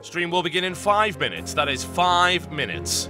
Stream will begin in 5 minutes. That is 5 minutes.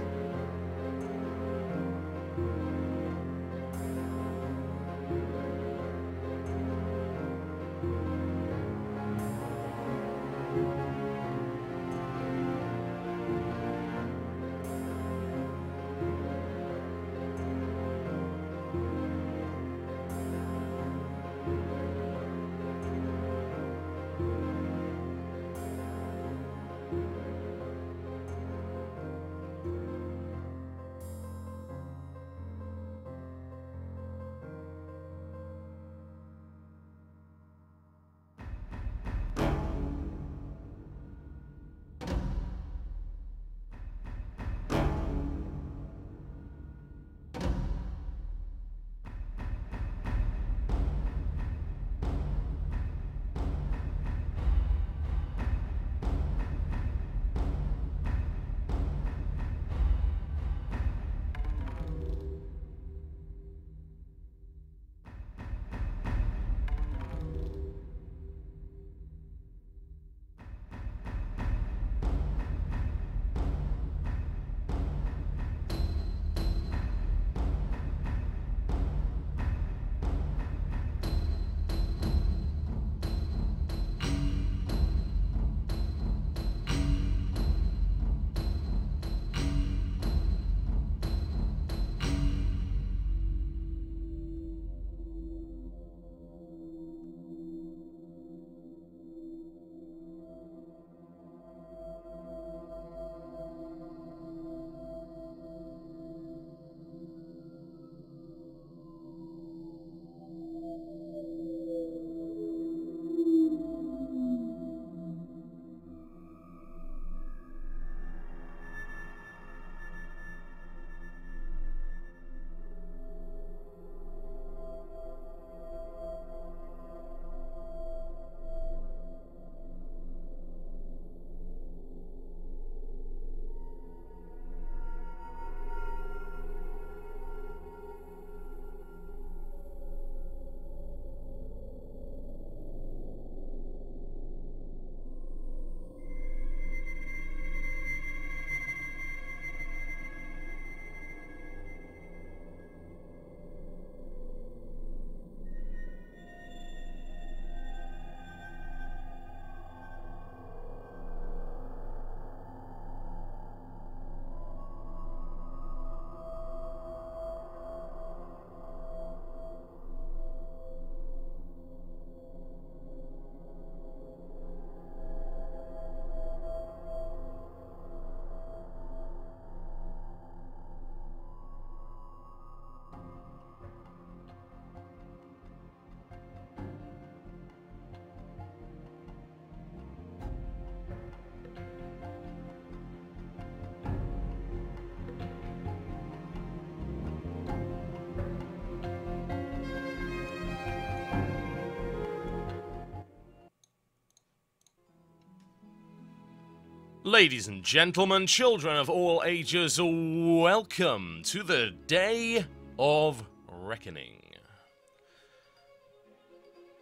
Ladies and gentlemen, children of all ages, welcome to the Day of Reckoning.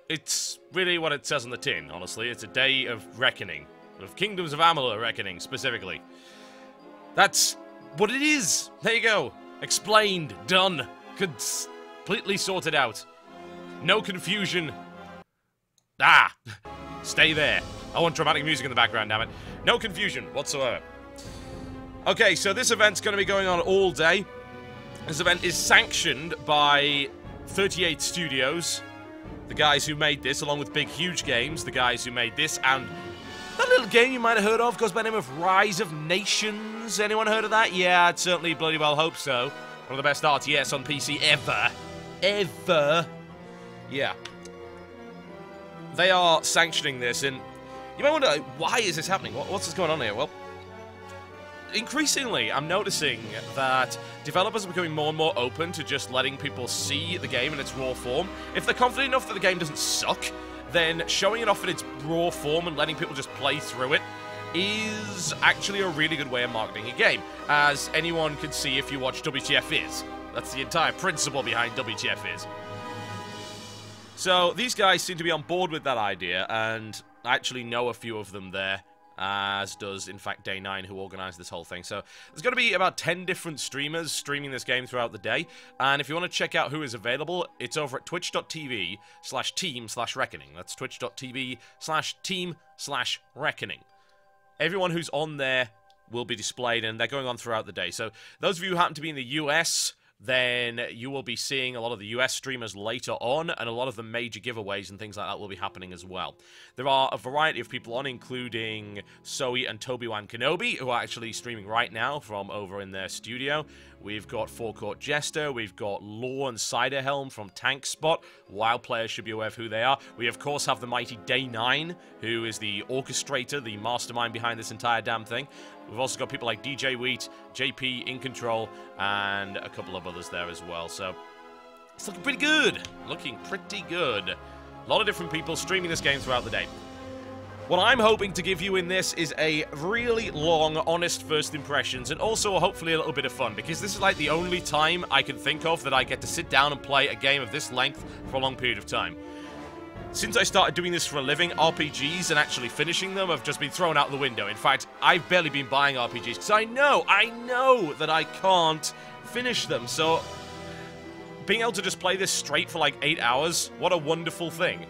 It's really what it says on the tin, honestly. It's a Day of Reckoning. Of Kingdoms of Amalur Reckoning, specifically. That's what it is! There you go. Explained. Done. Completely sorted out. No confusion. Ah! Stay there. I want dramatic music in the background, damn it. No confusion whatsoever. Okay, so this event's going to be going on all day. This event is sanctioned by 38 Studios, the guys who made this, along with Big Huge Games, the guys who made this, and that little game you might have heard of goes by the name of Rise of Nations. Anyone heard of that? Yeah, I'd certainly bloody well hope so. One of the best RTS on PC ever. Ever. Yeah. They are sanctioning this, and you might wonder, why is this happening? What's going on here? Well, increasingly, I'm noticing that developers are becoming more and more open to just letting people see the game in its raw form. If they're confident enough that the game doesn't suck, then showing it off in its raw form and letting people just play through it is actually a really good way of marketing a game, as anyone can see if you watch WTF Is. That's the entire principle behind WTF Is. So, these guys seem to be on board with that idea, and I actually know a few of them there. as does, in fact, Day 9, who organised this whole thing. So there's going to be about 10 different streamers streaming this game throughout the day. And if you want to check out who is available, it's over at twitch.tv/team/reckoning. That's twitch.tv/team/reckoning. Everyone who's on there will be displayed, and they're going on throughout the day. So those of you who happen to be in the US, then you will be seeing a lot of the US streamers later on, and a lot of the major giveaways and things like that will be happening as well. There are a variety of people on, including Zoe and Toby-Wan Kenobi, who are actually streaming right now from over in their studio. We've got Forecourt Jester, we've got Law and Ciderhelm from Tank Spot. Wild players should be aware of who they are. We, of course, have the mighty Day 9, who is the orchestrator, the mastermind behind this entire damn thing. We've also got people like DJ Wheat, JP in control, and a couple of others there as well. So it's looking pretty good. Looking pretty good. A lot of different people streaming this game throughout the day. What I'm hoping to give you in this is a really long, honest first impressions, and also hopefully a little bit of fun, because this is like the only time I can think of that I get to sit down and play a game of this length for a long period of time. Since I started doing this for a living, RPGs and actually finishing them have just been thrown out the window. In fact, I've barely been buying RPGs because I know that I can't finish them. So being able to just play this straight for like 8 hours, what a wonderful thing.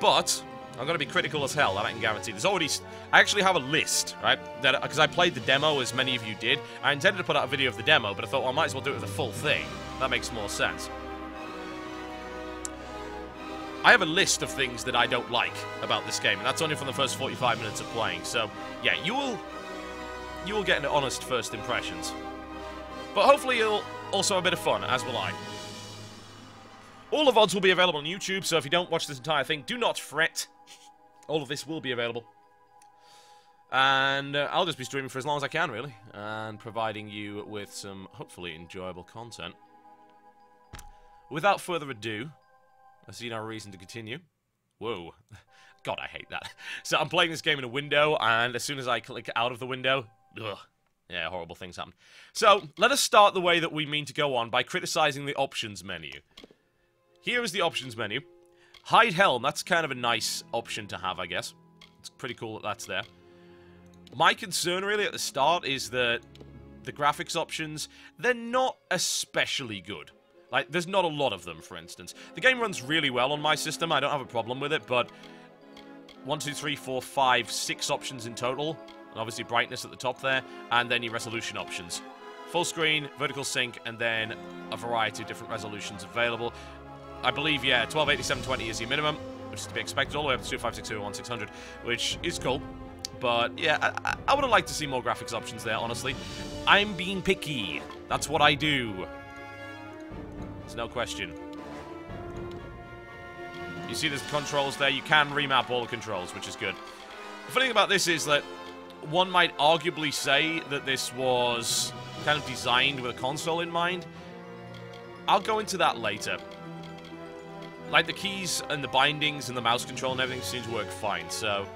But I'm going to be critical as hell, that I can guarantee. I actually have a list, right? Because I played the demo, as many of you did. I intended to put out a video of the demo, but I thought, well, I might as well do it with the full thing. That makes more sense. I have a list of things that I don't like about this game, and that's only from the first 45 minutes of playing. So, yeah, you will get an honest first impressions. But hopefully you'll also have a bit of fun, as will I. All the VODs will be available on YouTube, so if you don't watch this entire thing, do not fret. All of this will be available. And I'll just be streaming for as long as I can, really, and providing you with some, hopefully, enjoyable content. Without further ado, I see no reason to continue. Whoa. God, I hate that. So I'm playing this game in a window, and as soon as I click out of the window, ugh, yeah, horrible things happen. So, let us start the way that we mean to go on by criticizing the options menu. Here is the options menu. Hide Helm, that's kind of a nice option to have, I guess. It's pretty cool that that's there. My concern, really, at the start is that the graphics options, they're not especially good. Like, there's not a lot of them, for instance. The game runs really well on my system. I don't have a problem with it, but 1, 2, 3, 4, 5, 6 options in total. And obviously brightness at the top there, and then your resolution options. Full screen, vertical sync, and then a variety of different resolutions available. I believe, yeah, 1280, 720 is your minimum, which is to be expected, all the way up to 2560 or 1600, which is cool. But, yeah, I would have liked to see more graphics options there, honestly. I'm being picky. That's what I do. There's no question. You see there's controls there. You can remap all the controls, which is good. The funny thing about this is that one might arguably say that this was kind of designed with a console in mind. I'll go into that later. Like, the keys and the bindings and the mouse control and everything seems to work fine, so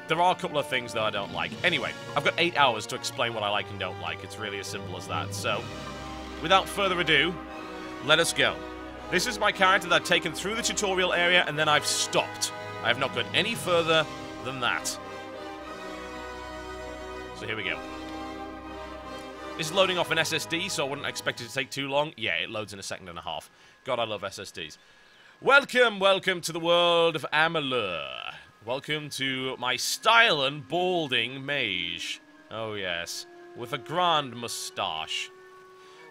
there are a couple of things that I don't like. Anyway, I've got 8 hours to explain what I like and don't like. It's really as simple as that. So, without further ado, let us go. This is my character that I've taken through the tutorial area, and then I've stopped. I have not gone any further than that. So here we go. This is loading off an SSD, so I wouldn't expect it to take too long. Yeah, it loads in a second and a half. God, I love SSDs. Welcome, welcome to the world of Amalur. Welcome to my styling, balding mage. Oh yes, with a grand moustache.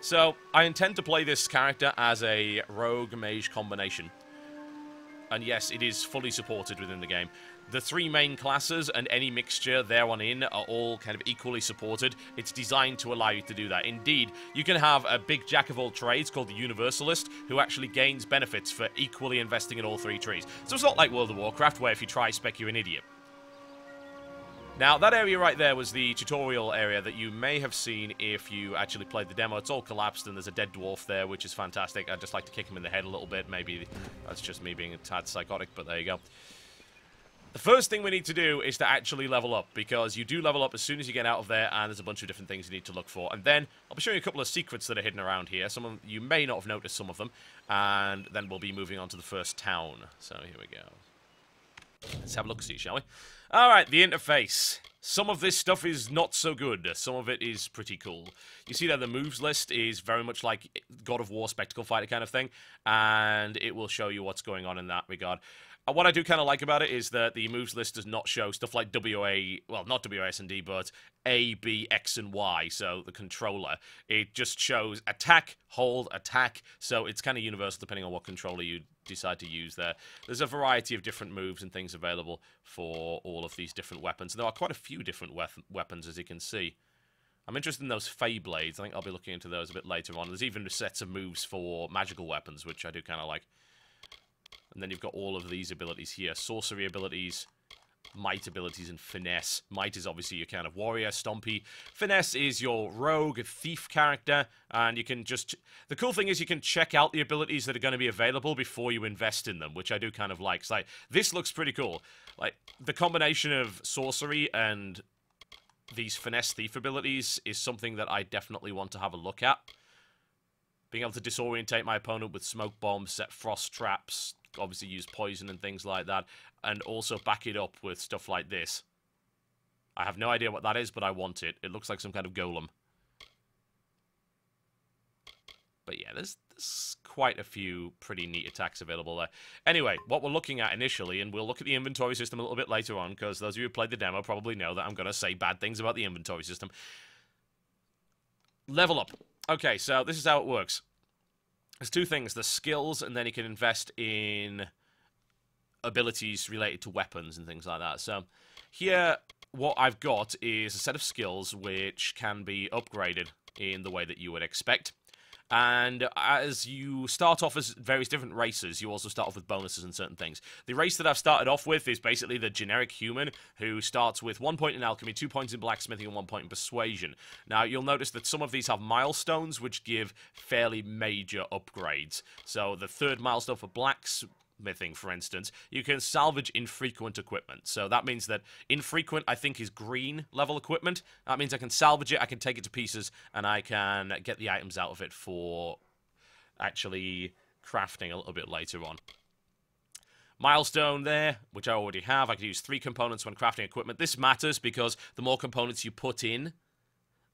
So, I intend to play this character as a rogue mage combination. And yes, it is fully supported within the game. The 3 main classes and any mixture thereon in are all kind of equally supported. It's designed to allow you to do that. Indeed, you can have a big jack of all trades called the Universalist who actually gains benefits for equally investing in all 3 trees. So it's not like World of Warcraft where if you try spec you're an idiot. Now, that area right there was the tutorial area that you may have seen if you actually played the demo. It's all collapsed and there's a dead dwarf there, which is fantastic. I'd just like to kick him in the head a little bit. Maybe that's just me being a tad psychotic, but there you go. The first thing we need to do is to actually level up, because you do level up as soon as you get out of there, and there's a bunch of different things you need to look for. And then, I'll be showing you a couple of secrets that are hidden around here. Some of them, you may not have noticed some of them, and then we'll be moving on to the first town. So, here we go. Let's have a look-see, shall we? Alright, the interface. Some of this stuff is not so good. Some of it is pretty cool. You see that the moves list is very much like God of War Spectacle Fighter kind of thing, and it will show you what's going on in that regard. What I do kind of like about it is that the moves list does not show stuff like WA, well, not WASD, but A, B, X, and Y, so the controller. It just shows attack, hold, attack, so it's kind of universal depending on what controller you decide to use there. There's a variety of different moves and things available for all of these different weapons. There are quite a few different weapons, as you can see. I'm interested in those Fey Blades. I think I'll be looking into those a bit later on. There's even sets of moves for magical weapons, which I do kind of like. And then you've got all of these abilities here. Sorcery abilities, might abilities, and finesse. Might is obviously your kind of warrior, stompy. Finesse is your rogue, thief character. And you can just... The cool thing is you can check out the abilities that are going to be available before you invest in them, which I do kind of like. It's like, this looks pretty cool. Like, the combination of sorcery and these finesse thief abilities is something that I definitely want to have a look at. Being able to disorientate my opponent with smoke bombs, set frost traps, obviously use poison and things like that, and also back it up with stuff like this. I have no idea what that is, but I want it. It looks like some kind of golem. But yeah, there's quite a few pretty neat attacks available there. Anyway, what we're looking at initially, and we'll look at the inventory system a little bit later on, because those of you who played the demo probably know that I'm going to say bad things about the inventory system. Level up. Okay, so this is how it works. There's two things, the skills, and then you can invest in abilities related to weapons and things like that. So here, what I've got is a set of skills which can be upgraded in the way that you would expect. And as you start off as various different races, you also start off with bonuses and certain things. The race that I've started off with is basically the generic human, who starts with 1 point in alchemy, 2 points in blacksmithing, and 1 point in persuasion. Now, you'll notice that some of these have milestones, which give fairly major upgrades. So, the third milestone for blacksmithing, for instance, you can salvage infrequent equipment. So that means that infrequent, I think, is green level equipment. That means I can salvage it, I can take it to pieces, and I can get the items out of it for actually crafting a little bit later on. Milestone there, which I already have. I can use 3 components when crafting equipment. This matters because the more components you put in,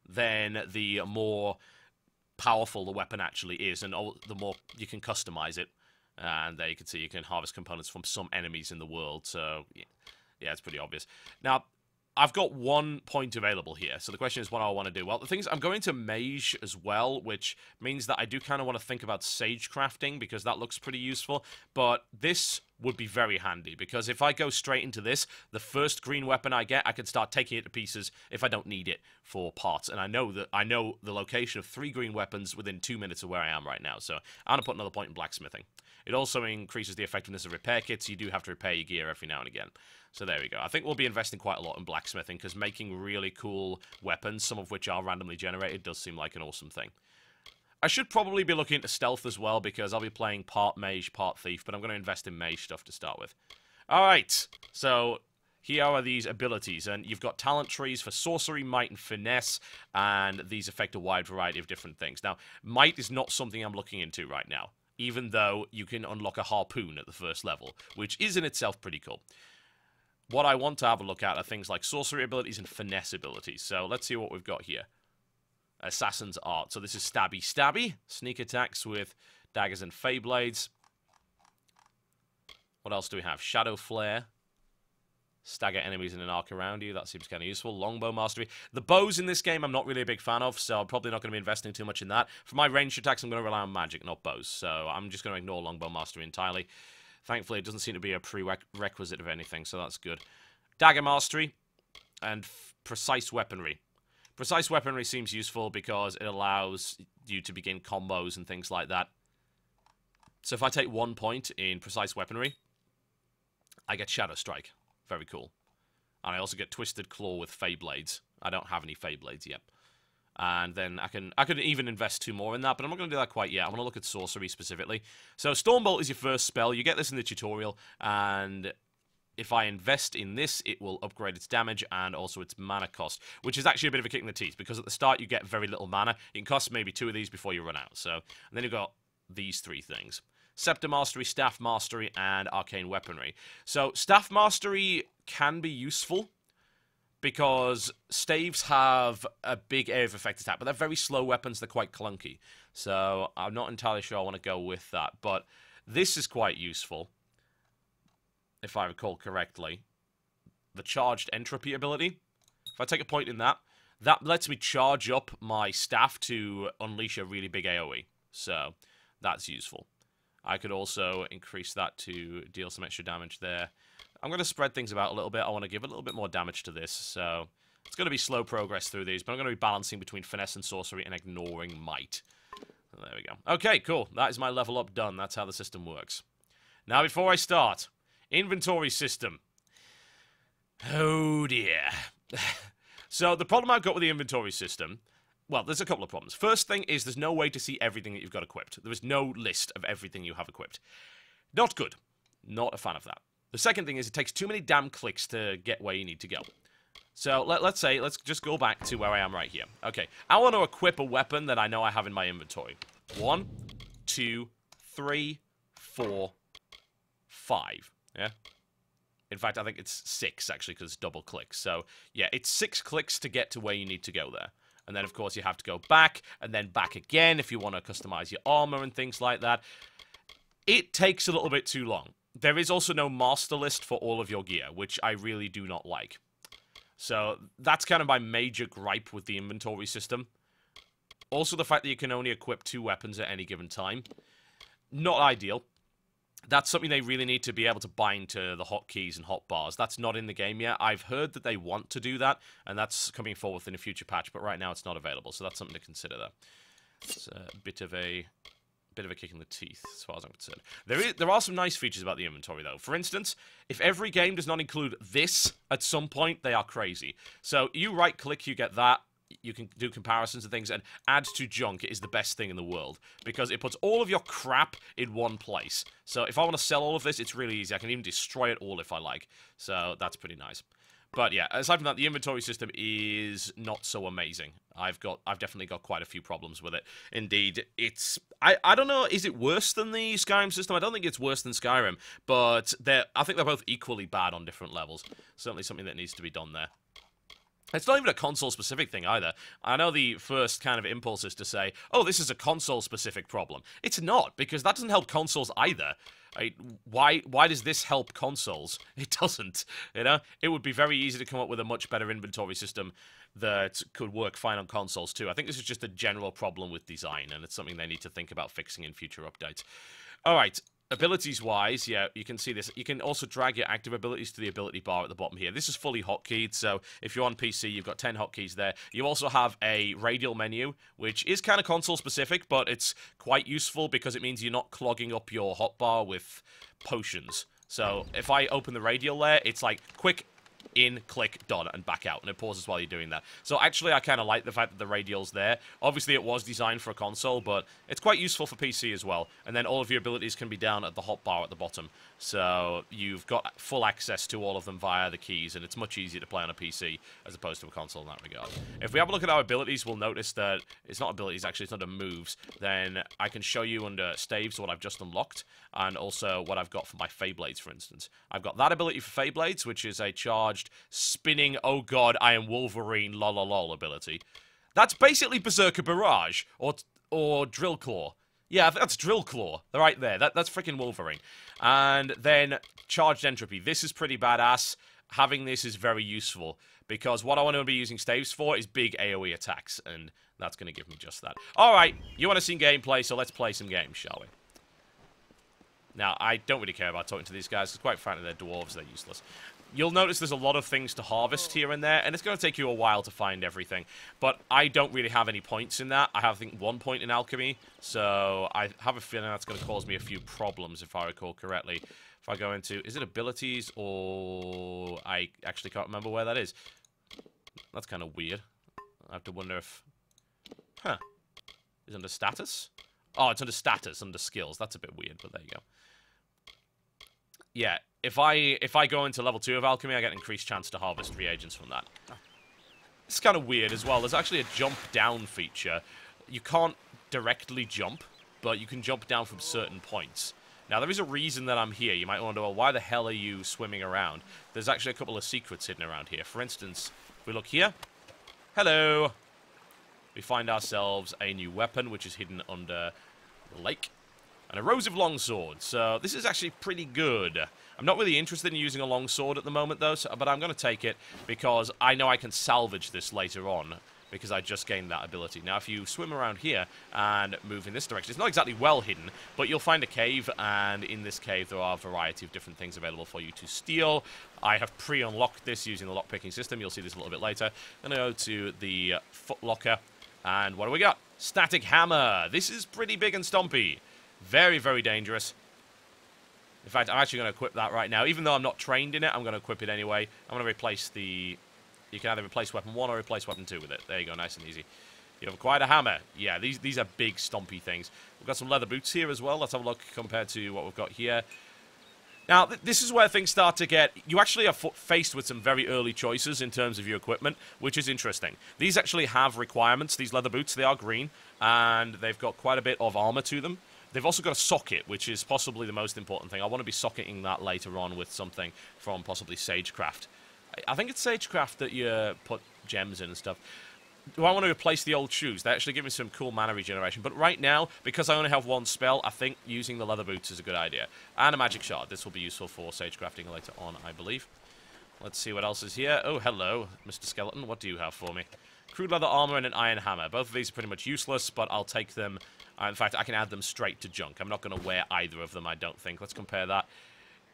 then the more powerful the weapon actually is, and the more you can customize it. And there you can see you can harvest components from some enemies in the world. So, yeah, it's pretty obvious. Now, I've got 1 point available here. So the question is what I want to do. Well, the thing is, I'm going to mage as well, which means that I do kind of want to think about sage crafting, because that looks pretty useful. But this would be very handy, because if I go straight into this, the first green weapon I get, I can start taking it to pieces if I don't need it for parts. And I know the location of 3 green weapons within 2 minutes of where I am right now. So I'm going to put another point in blacksmithing. It also increases the effectiveness of repair kits. You do have to repair your gear every now and again. So there we go. I think we'll be investing quite a lot in blacksmithing, because making really cool weapons, some of which are randomly generated, does seem like an awesome thing. I should probably be looking into stealth as well, because I'll be playing part mage, part thief, but I'm going to invest in mage stuff to start with. Alright, so here are these abilities, and you've got talent trees for sorcery, might, and finesse, and these affect a wide variety of different things. Now, might is not something I'm looking into right now, even though you can unlock a harpoon at the first level, which is in itself pretty cool. What I want to have a look at are things like sorcery abilities and finesse abilities. So let's see what we've got here. Assassin's Art. So this is stabby stabby. Sneak attacks with daggers and fey blades. What else do we have? Shadow Flare. Stagger enemies in an arc around you. That seems kind of useful. Longbow Mastery. The bows in this game I'm not really a big fan of, so I'm probably not going to be investing too much in that. For my ranged attacks, I'm going to rely on magic, not bows. So I'm just going to ignore Longbow Mastery entirely. Thankfully, it doesn't seem to be a prerequisite of anything, so that's good. Dagger Mastery and Precise Weaponry. Precise Weaponry seems useful because it allows you to begin combos and things like that. So if I take 1 point in Precise Weaponry, I get Shadow Strike. Very cool. And I also get Twisted Claw with Fey Blades. I don't have any Fey Blades yet. And then I could even invest 2 more in that, but I'm not going to do that quite yet. I'm going to look at sorcery specifically. So Stormbolt is your first spell. You get this in the tutorial, and if I invest in this, it will upgrade its damage and also its mana cost, which is actually a bit of a kick in the teeth, because at the start you get very little mana. It can cost maybe 2 of these before you run out. So, and then you've got these 3 things. Scepter Mastery, Staff Mastery, and Arcane Weaponry. So, Staff Mastery can be useful, because staves have a big area of effect attack, but they're very slow weapons, they're quite clunky. So, I'm not entirely sure I want to go with that, but this is quite useful, if I recall correctly. The Charged Entropy ability. If I take a point in that, that lets me charge up my staff to unleash a really big AoE. So, that's useful. I could also increase that to deal some extra damage there. I'm going to spread things about a little bit. I want to give a little bit more damage to this, so it's going to be slow progress through these, but I'm going to be balancing between finesse and sorcery and ignoring might. There we go. Okay, cool. That is my level up done. That's how the system works. Now, before I start, inventory system. Oh, dear. So, the problem I've got with the inventory system, well, there's a couple of problems. First thing is there's no way to see everything that you've got equipped. There is no list of everything you have equipped. Not good. Not a fan of that. The second thing is it takes too many damn clicks to get where you need to go. So, let's just go back to where I am right here. Okay, I want to equip a weapon that I know I have in my inventory. 1, 2, 3, 4, 5. Yeah? In fact, I think it's 6, actually, because it's double clicks. So, yeah, it's 6 clicks to get to where you need to go there. And then, of course, you have to go back, and then back again if you want to customize your armor and things like that. It takes a little bit too long. There is also no master list for all of your gear, which I really do not like. So, that's kind of my major gripe with the inventory system. Also, the fact that you can only equip 2 weapons at any given time. Not ideal. That's something they really need to be able to bind to the hotkeys and hotbars. That's not in the game yet. I've heard that they want to do that, and that's coming forward in a future patch, but right now it's not available, so that's something to consider there. It's a bit of a kick in the teeth, as far as I'm concerned. There are some nice features about the inventory, though. For instance, if every game does not include this at some point, they are crazy. So you right-click, you get that. You can do comparisons and things, and add to junk is the best thing in the world, because it puts all of your crap in one place. So if I want to sell all of this, it's really easy. I can even destroy it all if I like. So that's pretty nice. But yeah, aside from that, the inventory system is not so amazing. I've definitely got quite a few problems with it. Indeed, it's... I don't know, is it worse than the Skyrim system? I don't think it's worse than Skyrim, but I think they're both equally bad on different levels. Certainly something that needs to be done there. It's not even a console-specific thing either. I know the first kind of impulse is to say, oh, this is a console-specific problem. It's not, because that doesn't help consoles either. Why does this help consoles? It doesn't, you know? It would be very easy to come up with a much better inventory system that could work fine on consoles too. I think this is just a general problem with design, and it's something they need to think about fixing in future updates. Alright, abilities-wise, yeah, you can see this. You can also drag your active abilities to the ability bar at the bottom here. This is fully hotkeyed, so if you're on PC, you've got 10 hotkeys there. You also have a radial menu, which is kind of console-specific, but it's quite useful because it means you're not clogging up your hotbar with potions. So if I open the radial there, it's like, quick, in, click, done, and back out, and it pauses while you're doing that. So actually, I kind of like the fact that the radial's there. Obviously, it was designed for a console, but it's quite useful for PC as well. And then all of your abilities can be down at the hotbar at the bottom. So you've got full access to all of them via the keys, and it's much easier to play on a PC as opposed to a console in that regard. If we have a look at our abilities, we'll notice that it's not abilities, actually, it's under moves. Then I can show you under staves what I've just unlocked, and also what I've got for my Feyblades, for instance. I've got that ability for Feyblades, which is a charged, spinning, oh god, I am Wolverine, lol ability. That's basically Berserker Barrage, or Drill Claw. Yeah, that's Drill Claw. They're right there. That's freaking Wolverine. And then Charged Entropy. This is pretty badass. Having this is very useful, because what I want to be using staves for is big AoE attacks, and that's going to give me just that. Alright, you want to see gameplay, so let's play some games, shall we? Now, I don't really care about talking to these guys, because quite frankly, they're dwarves, they're useless. You'll notice there's a lot of things to harvest here and there, and it's going to take you a while to find everything. But I don't really have any points in that. I have, I think, 1 point in alchemy, so I have a feeling that's going to cause me a few problems, if I recall correctly. If I go into... Is it abilities, or... I actually can't remember where that is. That's kind of weird. I have to wonder if... Huh. Is it under status? Oh, it's under status, under skills. That's a bit weird, but there you go. Yeah, if I go into level 2 of alchemy, I get an increased chance to harvest reagents from that. It's kind of weird as well. There's actually a jump down feature. You can't directly jump, but you can jump down from certain points. Now, there is a reason that I'm here. You might wonder, well, why the hell are you swimming around? There's actually a couple of secrets hidden around here. For instance, if we look here, hello, we find ourselves a new weapon, which is hidden under the lake, and a erosive longsword. So this is actually pretty good. I'm not really interested in using a longsword at the moment, though, but I'm going to take it because I know I can salvage this later on, because I just gained that ability. Now, if you swim around here and move in this direction, it's not exactly well hidden, but you'll find a cave, and in this cave there are a variety of different things available for you to steal. I have pre-unlocked this using the lockpicking system. You'll see this a little bit later. I'm going to go to the footlocker, and what do we got? Static hammer. This is pretty big and stompy. Very, very dangerous. In fact, I'm actually going to equip that right now. Even though I'm not trained in it, I'm going to equip it anyway. I'm going to replace the... You can either replace weapon 1 or replace weapon 2 with it. There you go, nice and easy. You have quite a hammer. Yeah, these are big, stompy things. We've got some leather boots here as well. Let's have a look compared to what we've got here. Now, this is where things start to get... You actually are faced with some very early choices in terms of your equipment, which is interesting. These actually have requirements. These leather boots, they are green, and they've got quite a bit of armor to them. They've also got a socket, which is possibly the most important thing. I want to be socketing that later on with something from possibly Sagecraft. I think it's Sagecraft that you put gems in and stuff. Do I want to replace the old shoes? They actually give me some cool mana regeneration. But right now, because I only have one spell, I think using the leather boots is a good idea. And a magic shard. This will be useful for Sagecrafting later on, I believe. Let's see what else is here. Oh, hello, Mr. Skeleton. What do you have for me? Crude leather armor and an iron hammer. Both of these are pretty much useless, but I'll take them. In fact, I can add them straight to junk. I'm not going to wear either of them, I don't think. Let's compare that.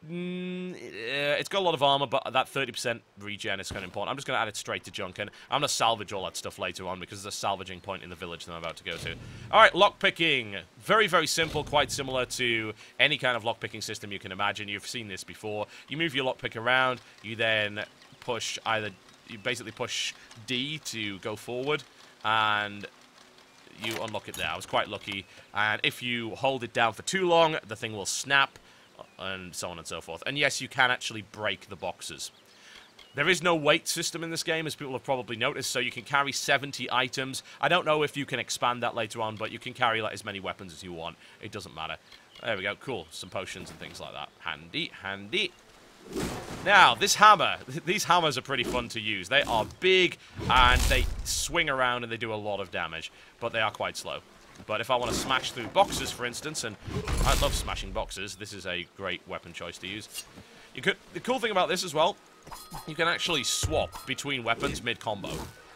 It's got a lot of armor, but that 30% regen is kind of important. I'm just going to add it straight to junk, and I'm going to salvage all that stuff later on because there's a salvaging point in the village that I'm about to go to. Alright, lockpicking. Very, very simple, quite similar to any kind of lockpicking system you can imagine. You've seen this before. You move your lockpick around, you then push you basically push D to go forward, and you unlock it there. I was quite lucky, and if you hold it down for too long, the thing will snap, and so on and so forth. And yes, you can actually break the boxes. There is no weight system in this game, as people have probably noticed, so you can carry 70 items. I don't know if you can expand that later on, but you can carry like as many weapons as you want. It doesn't matter. There we go, cool. Some potions and things like that. Handy, handy. Now, this hammer, these hammers are pretty fun to use. They are big, and they swing around, and they do a lot of damage, but they are quite slow. But if I want to smash through boxes, for instance, and I love smashing boxes, this is a great weapon choice to use. The cool thing about this as well, you can actually swap between weapons mid-combo.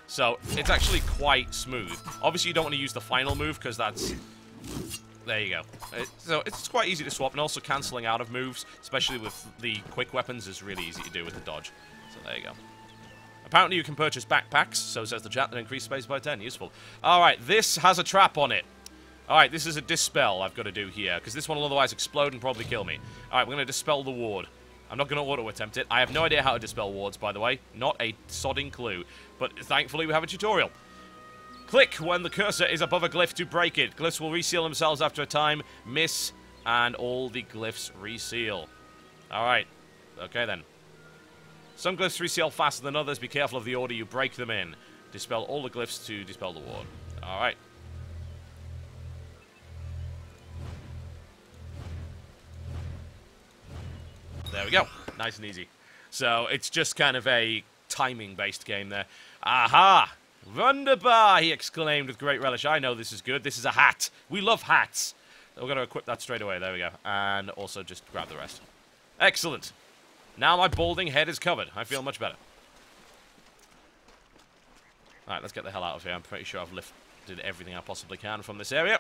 So, it's actually quite smooth. Obviously, you don't want to use the final move, because that's... There you go. So, it's quite easy to swap, and also cancelling out of moves, especially with the quick weapons, is really easy to do with the dodge. So, there you go. Apparently you can purchase backpacks, so says the chat, that increase space by 10. Useful. Alright, this has a trap on it. Alright, this is a dispel I've got to do here, because this one will otherwise explode and probably kill me. Alright, we're going to dispel the ward. I'm not going to auto-attempt it. I have no idea how to dispel wards, by the way. Not a sodding clue. But thankfully we have a tutorial. Click when the cursor is above a glyph to break it. Glyphs will reseal themselves after a time. Miss, and all the glyphs reseal. Alright. Okay then. Some glyphs reseal faster than others. Be careful of the order you break them in. Dispel all the glyphs to dispel the ward. Alright. There we go. Nice and easy. So, it's just kind of a timing-based game there. Aha! Wunderbar! He exclaimed with great relish. I know this is good. This is a hat. We love hats. We're going to equip that straight away. There we go. And also just grab the rest. Excellent. Now my balding head is covered. I feel much better. Alright, let's get the hell out of here. I'm pretty sure I've lifted everything I possibly can from this area.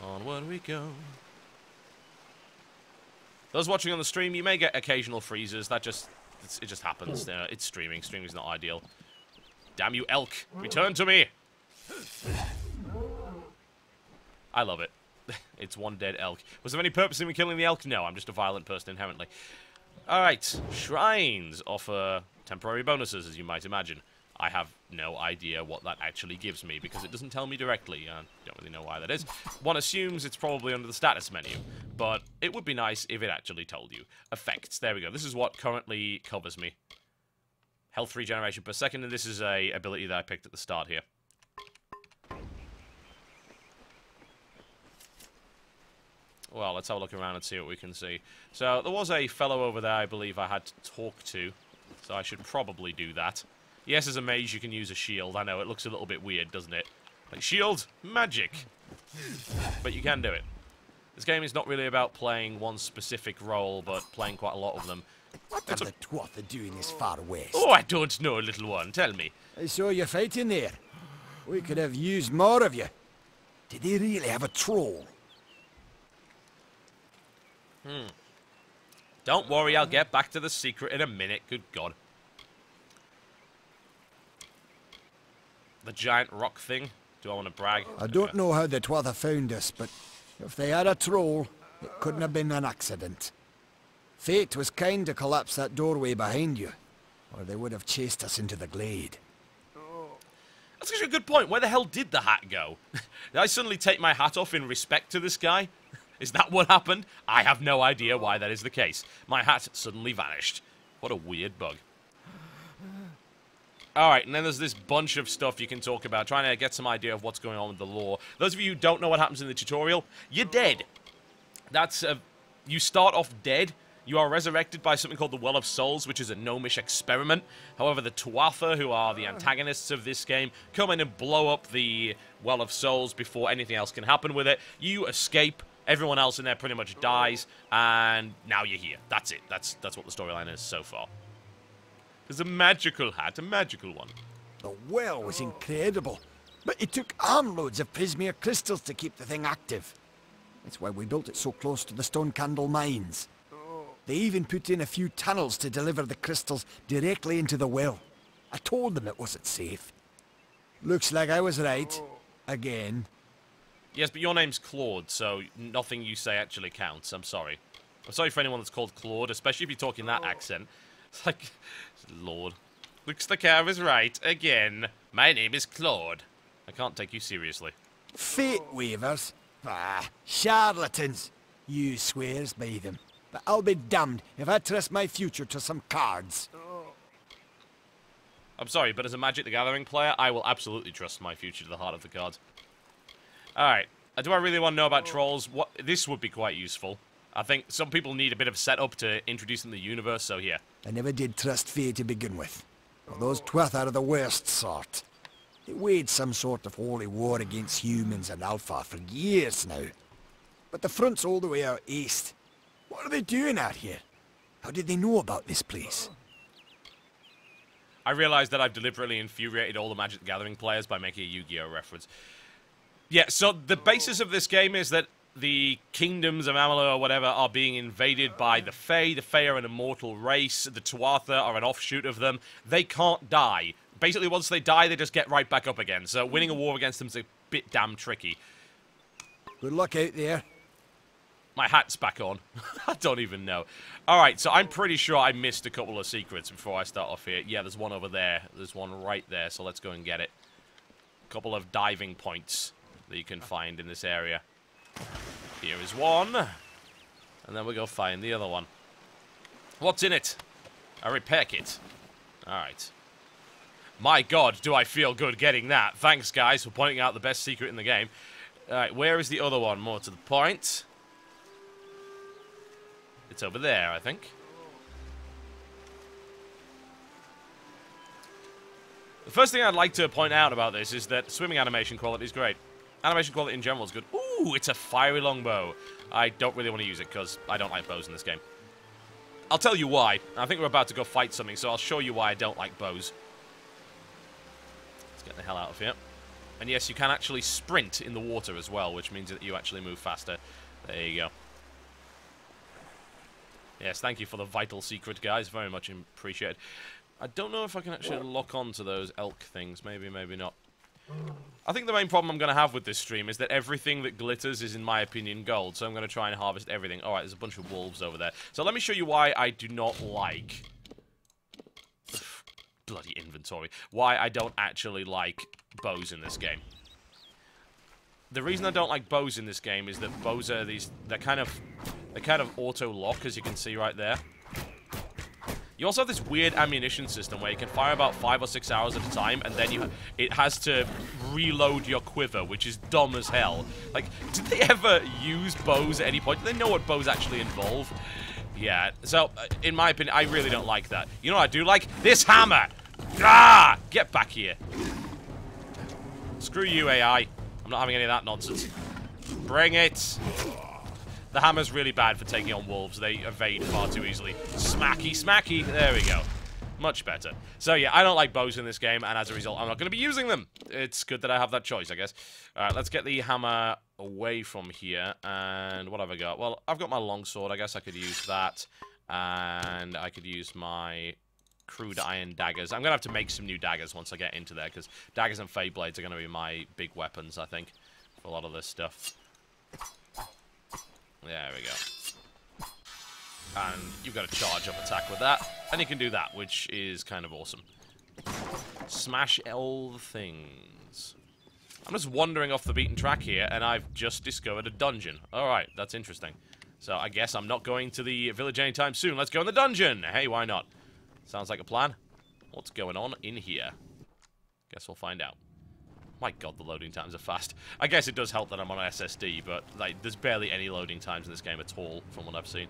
Onward we go. Those watching on the stream, you may get occasional freezes. It just happens. It's streaming. Streaming's not ideal. Damn you, elk. Return to me. I love it. It's one dead elk. Was there any purpose in me killing the elk? No, I'm just a violent person inherently. Alright, shrines offer temporary bonuses, as you might imagine. I have no idea what that actually gives me, because it doesn't tell me directly. I don't really know why that is. One assumes it's probably under the status menu, but it would be nice if it actually told you. Effects, there we go. This is what currently covers me. Health regeneration per second, and this is a ability that I picked at the start here. Well, let's have a look around and see what we can see. So, there was a fellow over there I believe I had to talk to. So I should probably do that. Yes, as a mage, you can use a shield. I know, it looks a little bit weird, doesn't it? Like, shield, magic. But you can do it. This game is not really about playing one specific role, but playing quite a lot of them. What are the Twatha doing this far west? Oh, I don't know, little one. Tell me. I saw you fighting there. We could have used more of you. Did they really have a troll? Don't worry, I'll get back to the secret in a minute. Good God. The giant rock thing. Do I want to brag? I don't know how the Twatha found us, but if they had a troll, it couldn't have been an accident. Fate was kind to collapse that doorway behind you, or they would have chased us into the glade. That's actually a good point. Where the hell did the hat go? Did I suddenly take my hat off in respect to this guy? Is that what happened? I have no idea why that is the case. My hat suddenly vanished. What a weird bug. Alright, and then there's this bunch of stuff you can talk about, trying to get some idea of what's going on with the lore. Those of you who don't know what happens in the tutorial, you're dead. That's, you start off dead. You are resurrected by something called the Well of Souls, which is a gnomish experiment. However, the Tuatha, who are the antagonists of this game, come in and blow up the Well of Souls before anything else can happen with it. You escape. Everyone else in there pretty much dies, and now you're here. That's it. That's what the storyline is so far. There's a magical hat, a magical one. The well was incredible, but it took armloads of Prismere crystals to keep the thing active. That's why we built it so close to the Stone Candle mines. They even put in a few tunnels to deliver the crystals directly into the well. I told them it wasn't safe. Looks like I was right. Again. Yes, but your name's Claude, so nothing you say actually counts. I'm sorry. I'm sorry for anyone that's called Claude, especially if you're talking that accent. It's like, Lord. Looks like I was right. Again. My name is Claude. I can't take you seriously. Fate weavers? Ah, charlatans. You swears by them. But I'll be damned if I trust my future to some cards. I'm sorry, but as a Magic the Gathering player, I will absolutely trust my future to the heart of the cards. Alright. Do I really want to know about trolls? This would be quite useful. I think some people need a bit of setup to introduce them to the universe, so here. I never did trust Fae to begin with. Well, those Twatha are the worst sort. They waged some sort of holy war against humans and Alpha for years now. But the front's all the way out east. What are they doing out here? How did they know about this place? I realise that I've deliberately infuriated all the Magic the Gathering players by making a Yu-Gi-Oh! Reference. Yeah, so the basis of this game is that the kingdoms of Amalur or whatever are being invaded by the Fae. The Fae are an immortal race. The Tuatha are an offshoot of them. They can't die. Basically, once they die, they just get right back up again. So winning a war against them is a bit damn tricky. Good luck out there. My hat's back on. I don't even know. Alright, so I'm pretty sure I missed a couple of secrets before I start off here. Yeah, there's one over there. There's one right there, so let's go and get it. A couple of diving points that you can find in this area. Here is one. And then we'll go find the other one. What's in it? A repair kit. Alright. My god, do I feel good getting that. Thanks, guys, for pointing out the best secret in the game. Alright, where is the other one? More to the point. It's over there, I think. The first thing I'd like to point out about this is that swimming animation quality is great. Animation quality in general is good. Ooh, it's a fiery longbow. I don't really want to use it because I don't like bows in this game. I'll tell you why. I think we're about to go fight something, so I'll show you why I don't like bows. Let's get the hell out of here. And yes, you can actually sprint in the water as well, which means that you actually move faster. There you go. Yes, thank you for the vital secret, guys. Very much appreciated. I don't know if I can actually lock on to those elk things. Maybe, maybe not. I think the main problem I'm going to have with this stream is that everything that glitters is, in my opinion, gold. So I'm going to try and harvest everything. Alright, there's a bunch of wolves over there. So let me show you why I do not like... bloody inventory. Why I don't actually like bows in this game. The reason I don't like bows in this game is that bows are these... They're kind of auto-lock, as you can see right there. You also have this weird ammunition system where you can fire about 5 or 6 arrows at a time, and then it has to reload your quiver, which is dumb as hell. Like, did they ever use bows at any point? Do they know what bows actually involve? Yeah, so, in my opinion, I really don't like that. You know what I do like? This hammer! Ah! Get back here. Screw you, AI. I'm not having any of that nonsense. Bring it! The hammer's really bad for taking on wolves. They evade far too easily. Smacky, smacky. There we go. Much better. So yeah, I don't like bows in this game, and as a result, I'm not going to be using them. It's good that I have that choice, I guess. Alright, let's get the hammer away from here. And what have I got? Well, I've got my longsword. I guess I could use that. And I could use my crude iron daggers. I'm going to have to make some new daggers once I get into there, because daggers and fade blades are going to be my big weapons, I think, for a lot of this stuff. There we go. And you've got a charge up attack with that. And you can do that, which is kind of awesome. Smash all the things. I'm just wandering off the beaten track here, and I've just discovered a dungeon. Alright, that's interesting. So I guess I'm not going to the village anytime soon. Let's go in the dungeon! Hey, why not? Sounds like a plan. What's going on in here? Guess we'll find out. My god, the loading times are fast. I guess it does help that I'm on SSD, but like, there's barely any loading times in this game at all, from what I've seen.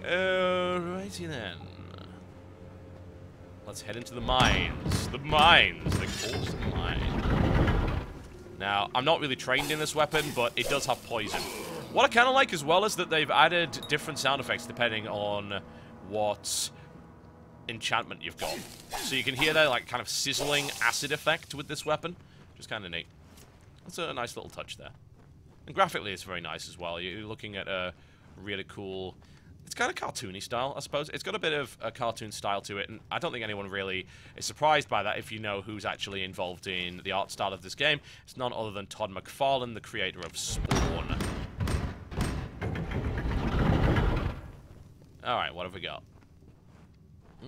Righty then. Let's head into the mines. The mines! The course mine. Now, I'm not really trained in this weapon, but it does have poison. What I kind of like as well is that they've added different sound effects depending on what enchantment you've got. So you can hear that like kind of sizzling acid effect with this weapon, which is kind of neat. That's a nice little touch there. And graphically it's very nice as well. You're looking at a really cool, it's kind of cartoony style, I suppose. It's got a bit of a cartoon style to it, and I don't think anyone really is surprised by that if you know who's actually involved in the art style of this game. It's none other than Todd McFarlane, the creator of Spawn. Alright, what have we got?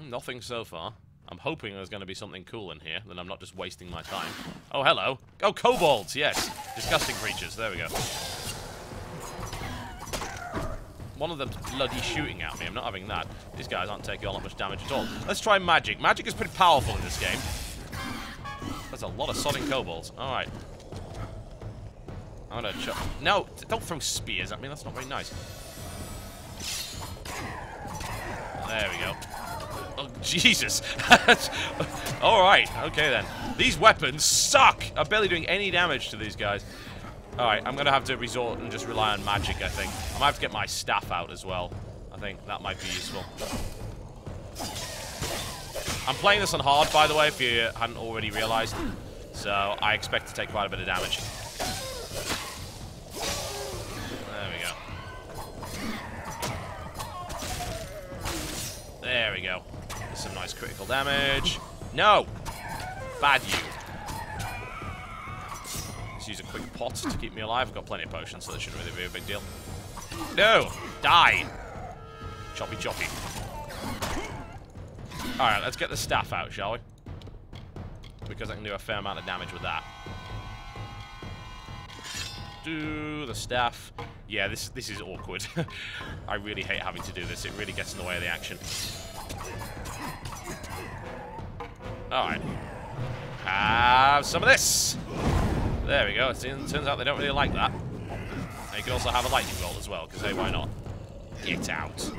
Nothing so far. I'm hoping there's going to be something cool in here, then I'm not just wasting my time. Oh, hello. Oh, kobolds, yes. Disgusting creatures. There we go. One of them's bloody shooting at me. I'm not having that. These guys aren't taking all that much damage at all. Let's try magic. Magic is pretty powerful in this game. There's a lot of sodding kobolds. Alright. I'm gonna no, don't throw spears at me. That's not very nice. There we go. Oh, Jesus. Alright, okay then. These weapons suck! I'm barely doing any damage to these guys. Alright, I'm gonna have to resort and just rely on magic, I think. I might have to get my staff out as well. I think that might be useful. I'm playing this on hard, by the way, if you hadn't already realized. So, I expect to take quite a bit of damage. There we go. There we go. Some nice critical damage. No! Bad you. Let's use a quick pot to keep me alive. I've got plenty of potions, so that shouldn't really be a big deal. No! Die! Choppy choppy. Alright, let's get the staff out, shall we? Because I can do a fair amount of damage with that. Do the staff. Yeah, this is awkward. I really hate having to do this. It really gets in the way of the action. Alright. Have some of this! There we go. It turns out they don't really like that. And you can also have a lightning bolt as well, because hey, why not? Get out.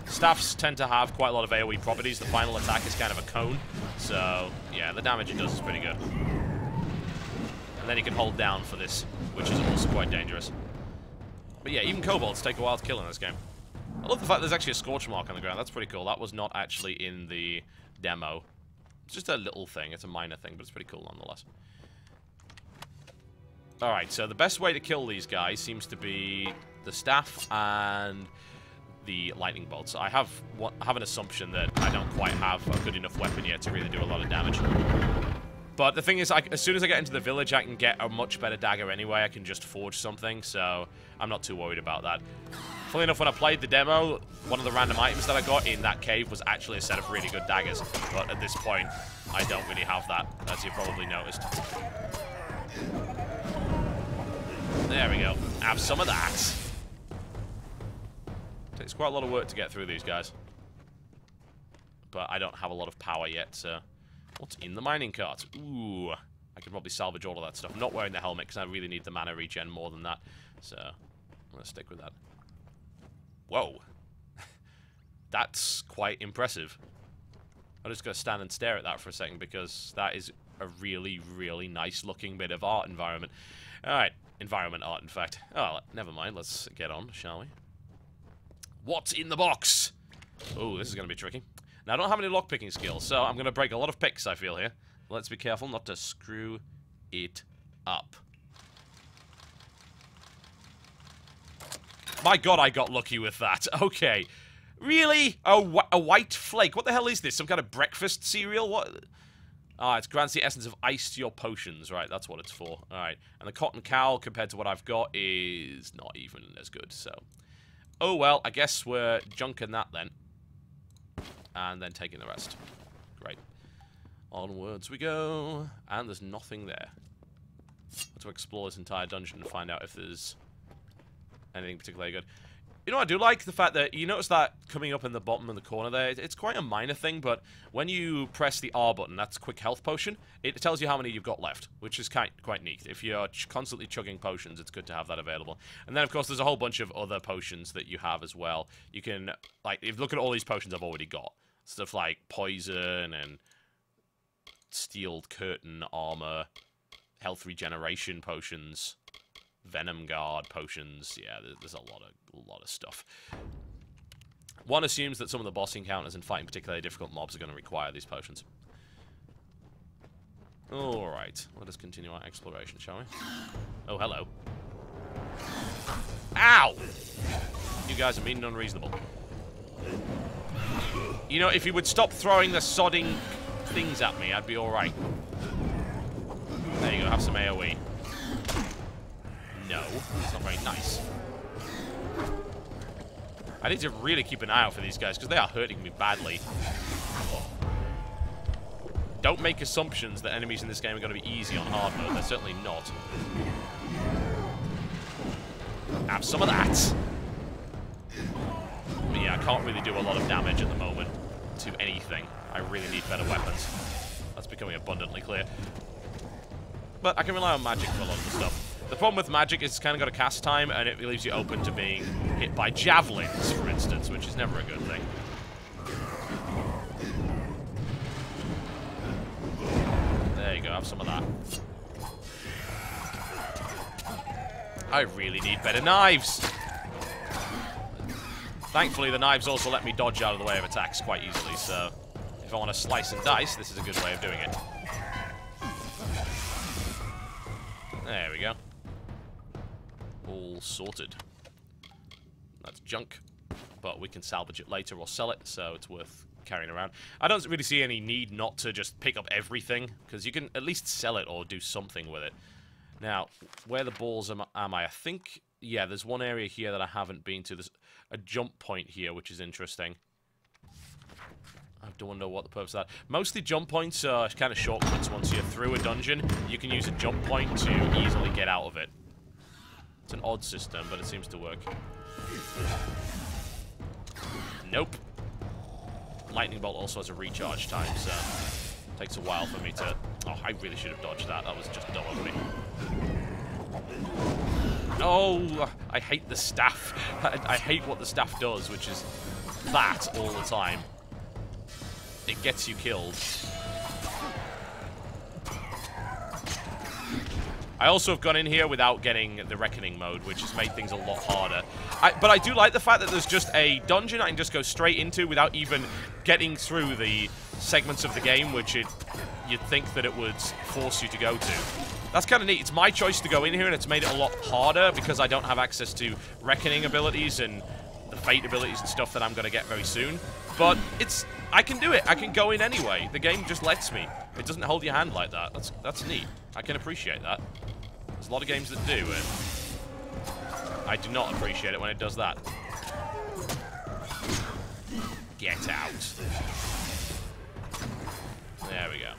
Staffs tend to have quite a lot of AoE properties. The final attack is kind of a cone. So, yeah, the damage it does is pretty good. And then you can hold down for this, which is also quite dangerous. But yeah, even kobolds take a while to kill in this game. I love the fact there's actually a scorch mark on the ground. That's pretty cool. That was not actually in the demo. It's just a little thing. It's a minor thing, but it's pretty cool nonetheless. Alright, so the best way to kill these guys seems to be the staff and the lightning bolts. I have an assumption that I don't quite have a good enough weapon yet to really do a lot of damage. But the thing is, as soon as I get into the village, I can get a much better dagger anyway. I can just forge something, so I'm not too worried about that. Funnily enough, when I played the demo, one of the random items that I got in that cave was actually a set of really good daggers. But at this point, I don't really have that, as you probably noticed. There we go. Have some of that. It's quite a lot of work to get through these guys. But I don't have a lot of power yet, so... What's in the mining cart? Ooh, I could probably salvage all of that stuff. I'm not wearing the helmet because I really need the mana regen more than that. So, I'm going to stick with that. Whoa. That's quite impressive. I'm just going to stand and stare at that for a second because that is a really, really nice looking bit of art environment. Alright, environment art in fact. Oh, never mind, let's get on, shall we? What's in the box? Oh, this is going to be tricky. Now, I don't have any lockpicking skills, so I'm going to break a lot of picks, I feel, here. Let's be careful not to screw it up. My god, I got lucky with that. Okay. Really? A white flake? What the hell is this? Some kind of breakfast cereal? What? Ah, it grants the essence of ice to your potions. Right, that's what it's for. Alright. And the cotton cowl, compared to what I've got, is not even as good, so... Oh, well, I guess we're junking that, then. And then taking the rest. Great. Onwards we go. And there's nothing there. Let's explore this entire dungeon and find out if there's anything particularly good. You know, I do like the fact that you notice that coming up in the bottom of the corner there, it's quite a minor thing, but when you press the R button, that's quick health potion, it tells you how many you've got left, which is quite neat. If you're constantly chugging potions, it's good to have that available. And then, of course, there's a whole bunch of other potions that you have as well. You can, like, if you look at all these potions I've already got, stuff like poison and steel curtain armor, health regeneration potions, venom guard potions. Yeah, there's a lot of stuff. One assumes that some of the boss encounters and fighting particularly difficult mobs are going to require these potions. Alright, let us continue our exploration, shall we? Oh, hello. Ow! You guys are mean and unreasonable. You know, if you would stop throwing the sodding things at me, I'd be alright. There you go, have some AoE. No, it's not very nice. I need to really keep an eye out for these guys, because they are hurting me badly. Don't make assumptions that enemies in this game are going to be easy on hard mode. They're certainly not. Have some of that. But yeah, I can't really do a lot of damage at the moment to anything. I really need better weapons. That's becoming abundantly clear. But I can rely on magic for a lot of the stuff. The problem with magic is it's kind of got a cast time, and it leaves you open to being hit by javelins, for instance, which is never a good thing. There you go, have some of that. I really need better knives! Thankfully, the knives also let me dodge out of the way of attacks quite easily, so if I want to slice and dice, this is a good way of doing it. There we go. All sorted. That's junk, but we can salvage it later or sell it, so it's worth carrying around. I don't really see any need not to just pick up everything, because you can at least sell it or do something with it. Now, where the balls am I? I think, yeah, there's one area here that I haven't been to. There's a jump point here, which is interesting. I don't know what the purpose of that. Mostly jump points are kind of shortcuts. Once you're through a dungeon, you can use a jump point to easily get out of it. It's an odd system, but it seems to work. Nope. Lightning bolt also has a recharge time, so it takes a while for me to... Oh, I really should have dodged that. That was just dumb of me. Oh, I hate the staff. I hate what the staff does, which is that all the time. It gets you killed. I also have gone in here without getting the Reckoning mode, which has made things a lot harder. But I do like the fact that there's just a dungeon I can just go straight into without even getting through the segments of the game, which you'd think that it would force you to go to. That's kind of neat. It's my choice to go in here, and it's made it a lot harder because I don't have access to Reckoning abilities and the Fate abilities and stuff that I'm going to get very soon. But I can do it. I can go in anyway. The game just lets me. It doesn't hold your hand like that. That's neat. I can appreciate that. There's a lot of games that do, and I do not appreciate it when it does that. Get out. There we go.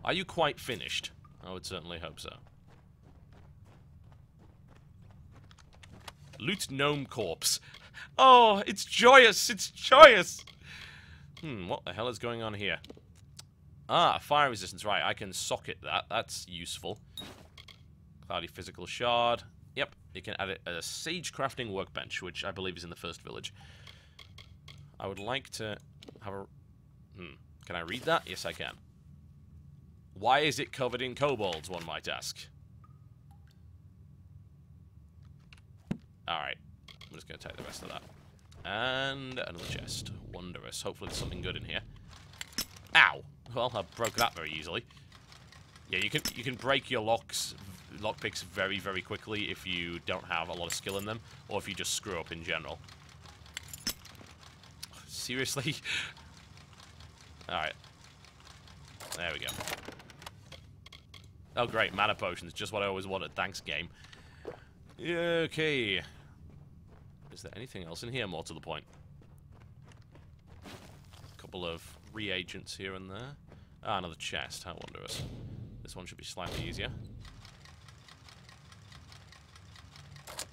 Are you quite finished? I would certainly hope so. Loot gnome corpse. Oh, it's joyous! It's joyous! What the hell is going on here? Ah, fire resistance. Right, I can socket that. That's useful. Cloudy physical shard. Yep, you can add it as a sage crafting workbench, which I believe is in the first village. I would like to have a... Can I read that? Yes, I can. Why is it covered in kobolds, one might ask? Alright. I'm just going to take the rest of that. And another chest. Wondrous. Hopefully there's something good in here. Ow! Well, I broke that very easily. Yeah, you can break your lockpicks very, very quickly if you don't have a lot of skill in them, or if you just screw up in general. Seriously? Alright. There we go. Oh, great. Mana potions. Just what I always wanted. Thanks, game. Okay. Is there anything else in here more to the point? A couple of reagents here and there. Ah, another chest. How wondrous. This one should be slightly easier.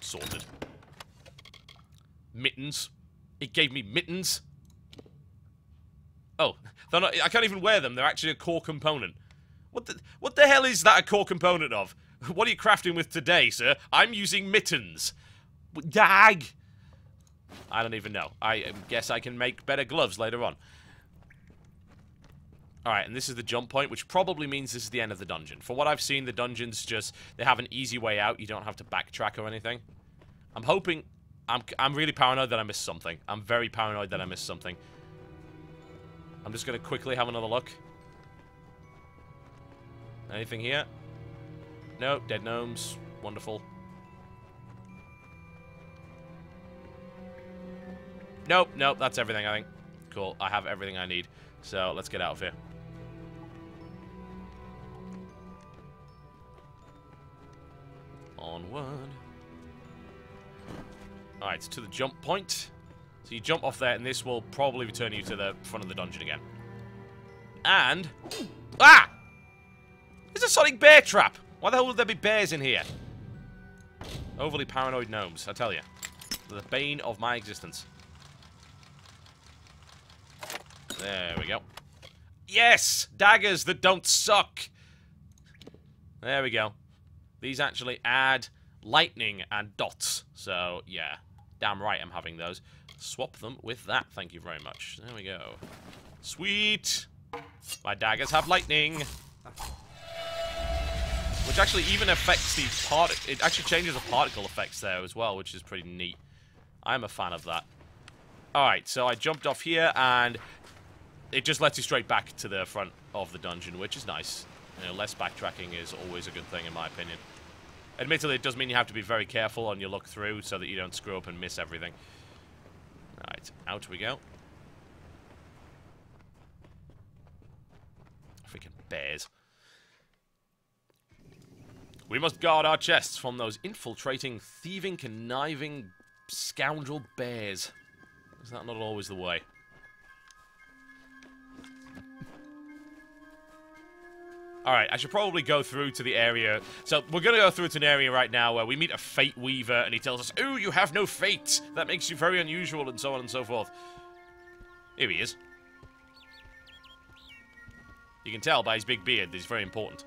Sorted. Mittens. It gave me mittens. Oh, they're not, I can't even wear them. They're actually a core component. What the hell is that a core component of? What are you crafting with today, sir? I'm using mittens. Dag! I don't even know. I guess I can make better gloves later on. Alright, and this is the jump point, which probably means this is the end of the dungeon. From what I've seen, the dungeons just... They have an easy way out. You don't have to backtrack or anything. I'm hoping... I'm really paranoid that I missed something. I'm very paranoid that I missed something. I'm just going to quickly have another look. Anything here? No, dead gnomes. Wonderful. Nope, nope, that's everything, I think. Cool, I have everything I need. So, let's get out of here. Onward. Alright, to the jump point. So you jump off there, and this will probably return you to the front of the dungeon again. And... Ah! There's a sonic bear trap! Why the hell would there be bears in here? Overly paranoid gnomes, I tell you. They're the bane of my existence. There we go. Yes! Daggers that don't suck! There we go. These actually add lightning and dots. So, yeah. Damn right I'm having those. Swap them with that, thank you very much. There we go. Sweet! My daggers have lightning! Which actually even affects the it actually changes the particle effects there as well, which is pretty neat. I'm a fan of that. Alright, so I jumped off here, and it just lets you straight back to the front of the dungeon, which is nice. You know, less backtracking is always a good thing, in my opinion. Admittedly, it does mean you have to be very careful on your look through so that you don't screw up and miss everything. Alright, out we go. Freaking bears. We must guard our chests from those infiltrating, thieving, conniving, scoundrel bears. Is that not always the way? Alright, I should probably go through to the area. So, we're going to go through to an area right now where we meet a Fate Weaver, and he tells us, "Oh, you have no fate! That makes you very unusual," and so on and so forth. Here he is. You can tell by his big beard that he's very important.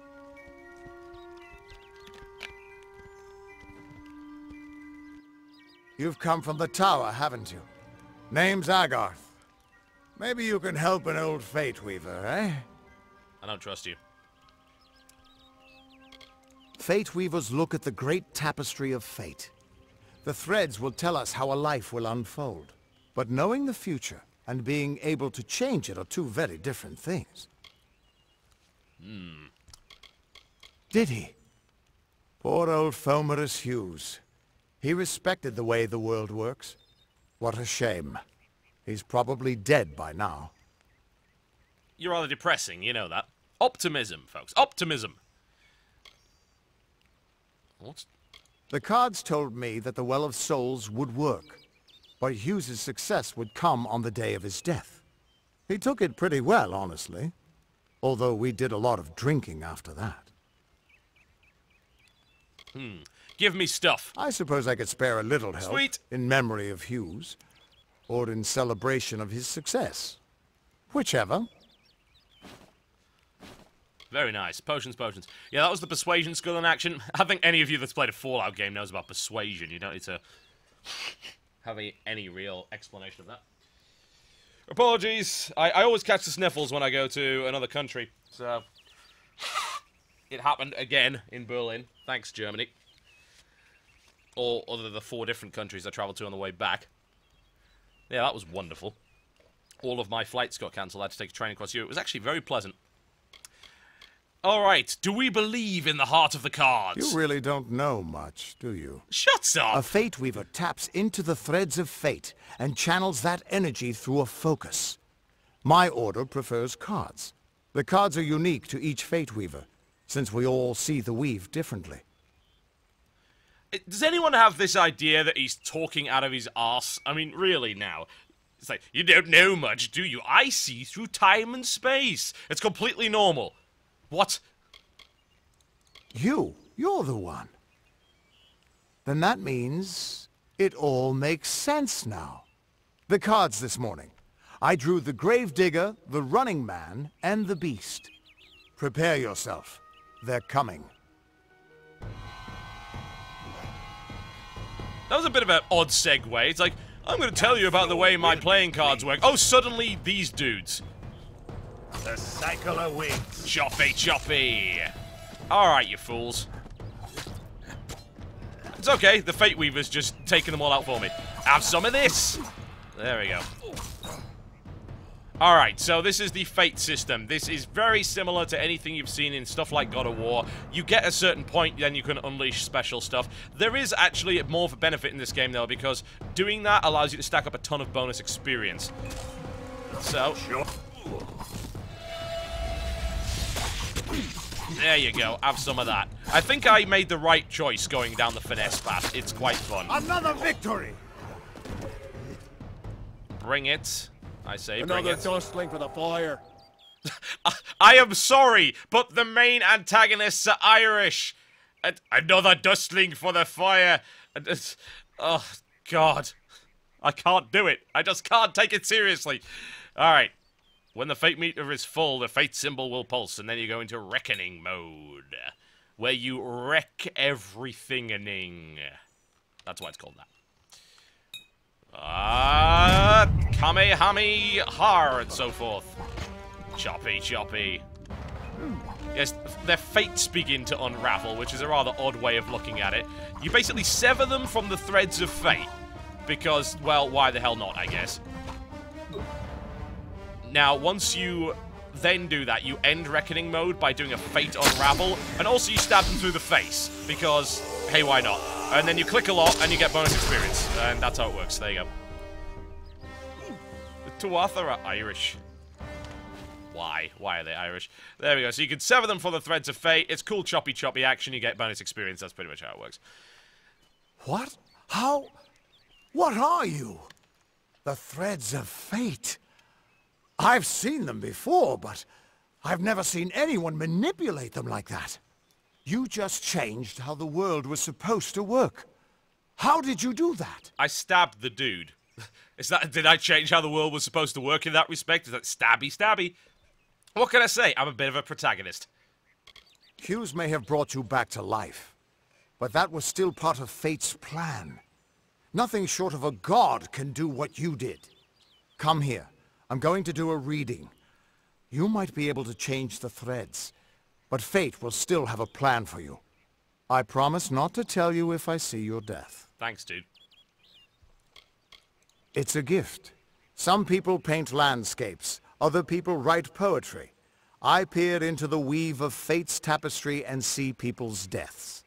You've come from the tower, haven't you? Name's Agarth. Maybe you can help an old Fate Weaver, eh? I don't trust you. Fate Weavers look at the great tapestry of fate. The threads will tell us how a life will unfold. But knowing the future and being able to change it are two very different things. Did he? Poor old Fomerus Hughes. He respected the way the world works. What a shame. He's probably dead by now. You're rather depressing, you know that. Optimism, folks. Optimism! What? The cards told me that the Well of Souls would work, but Hughes's success would come on the day of his death. He took it pretty well, honestly. Although we did a lot of drinking after that. Give me stuff. I suppose I could spare a little help. Sweet. In memory of Hughes. Or in celebration of his success. Whichever. Very nice. Potions, potions. Yeah, that was the persuasion skill in action. I think any of you that's played a Fallout game knows about persuasion. You don't need to have any real explanation of that. Apologies. I always catch the sniffles when I go to another country. So, it happened again in Berlin. Thanks, Germany. Or other than the 4 different countries I travelled to on the way back. Yeah, that was wonderful. All of my flights got cancelled. I had to take a train across Europe. It was actually very pleasant. Alright, do we believe in the heart of the cards? You really don't know much, do you? Shut up! A Fate Weaver taps into the threads of fate and channels that energy through a focus. My order prefers cards. The cards are unique to each Fate Weaver, since we all see the weave differently. Does anyone have this idea that he's talking out of his arse? I mean, really now. It's like, you don't know much, do you? I see through time and space. It's completely normal. What? You're the one. Then that means it all makes sense now. The cards this morning. I drew the Gravedigger, the Running Man, and the Beast. Prepare yourself. They're coming. That was a bit of an odd segue. It's like, I'm going to tell you about the way my playing cards work. Oh, suddenly these dudes. The cycle awaits. Choppy, choppy. Alright, you fools. It's okay, the Fate Weaver's just taking them all out for me. Have some of this! There we go. Alright, so this is the Fate system. This is very similar to anything you've seen in stuff like God of War. You get a certain point, then you can unleash special stuff. There is actually more of a benefit in this game, though, because doing that allows you to stack up a ton of bonus experience. So... there you go, have some of that. I think I made the right choice going down the finesse path. It's quite fun. Another victory! Bring it. I say bring Another it. dustling for the fire. I am sorry, but the main antagonists are Irish. Another dustling for the fire. Oh, God. I can't do it. I just can't take it seriously. Alright. When the fate meter is full, the fate symbol will pulse, and then you go into reckoning mode, where you wreck everything-ing. That's why it's called that. Kamehameha, and so forth. Choppy, choppy. Yes, their fates begin to unravel, which is a rather odd way of looking at it. You basically sever them from the threads of fate, because, well, why the hell not, I guess. Now, once you then do that, you end Reckoning mode by doing a Fate Unravel, and also you stab them through the face, because, hey, why not? And then you click a lot, and you get bonus experience, and that's how it works. There you go. The Tuatha are Irish. Why? Why are they Irish? There we go. So you can sever them from the threads of fate. It's cool choppy choppy action. You get bonus experience. That's pretty much how it works. What? How? What are you? The threads of fate. I've seen them before, but I've never seen anyone manipulate them like that. You just changed how the world was supposed to work. How did you do that? I stabbed the dude. Did I change how the world was supposed to work in that respect? Is that stabby stabby? What can I say? I'm a bit of a protagonist. Hughes may have brought you back to life, but that was still part of fate's plan. Nothing short of a god can do what you did. Come here. I'm going to do a reading. You might be able to change the threads, but fate will still have a plan for you. I promise not to tell you if I see your death. Thanks, dude. It's a gift. Some people paint landscapes, other people write poetry. I peer into the weave of fate's tapestry and see people's deaths.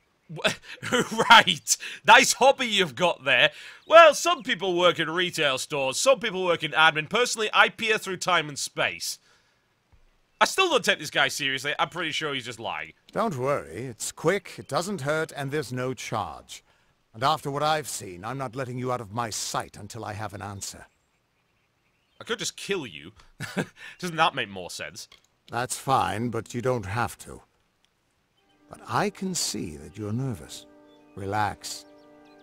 Right. Nice hobby you've got there. Well, some people work in retail stores, some people work in admin. Personally, I peer through time and space. I still don't take this guy seriously. I'm pretty sure he's just lying. Don't worry. It's quick, it doesn't hurt, and there's no charge. And after what I've seen, I'm not letting you out of my sight until I have an answer. I could just kill you. Doesn't that make more sense? That's fine, but you don't have to. But I can see that you're nervous. Relax.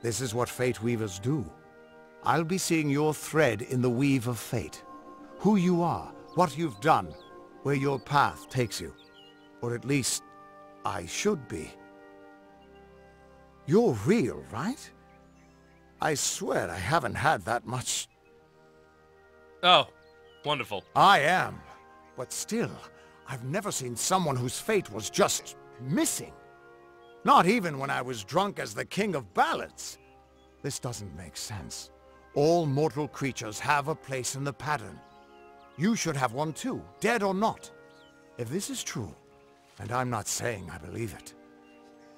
This is what Fate Weavers do. I'll be seeing your thread in the weave of fate. Who you are, what you've done, where your path takes you. Or at least, I should be. You're real, right? I swear I haven't had that much. Oh, wonderful. I am. But still, I've never seen someone whose fate was just missing. Not even when I was drunk as the King of Ballads. This doesn't make sense. All mortal creatures have a place in the pattern. You should have one too, dead or not. If this is true, and I'm not saying I believe it,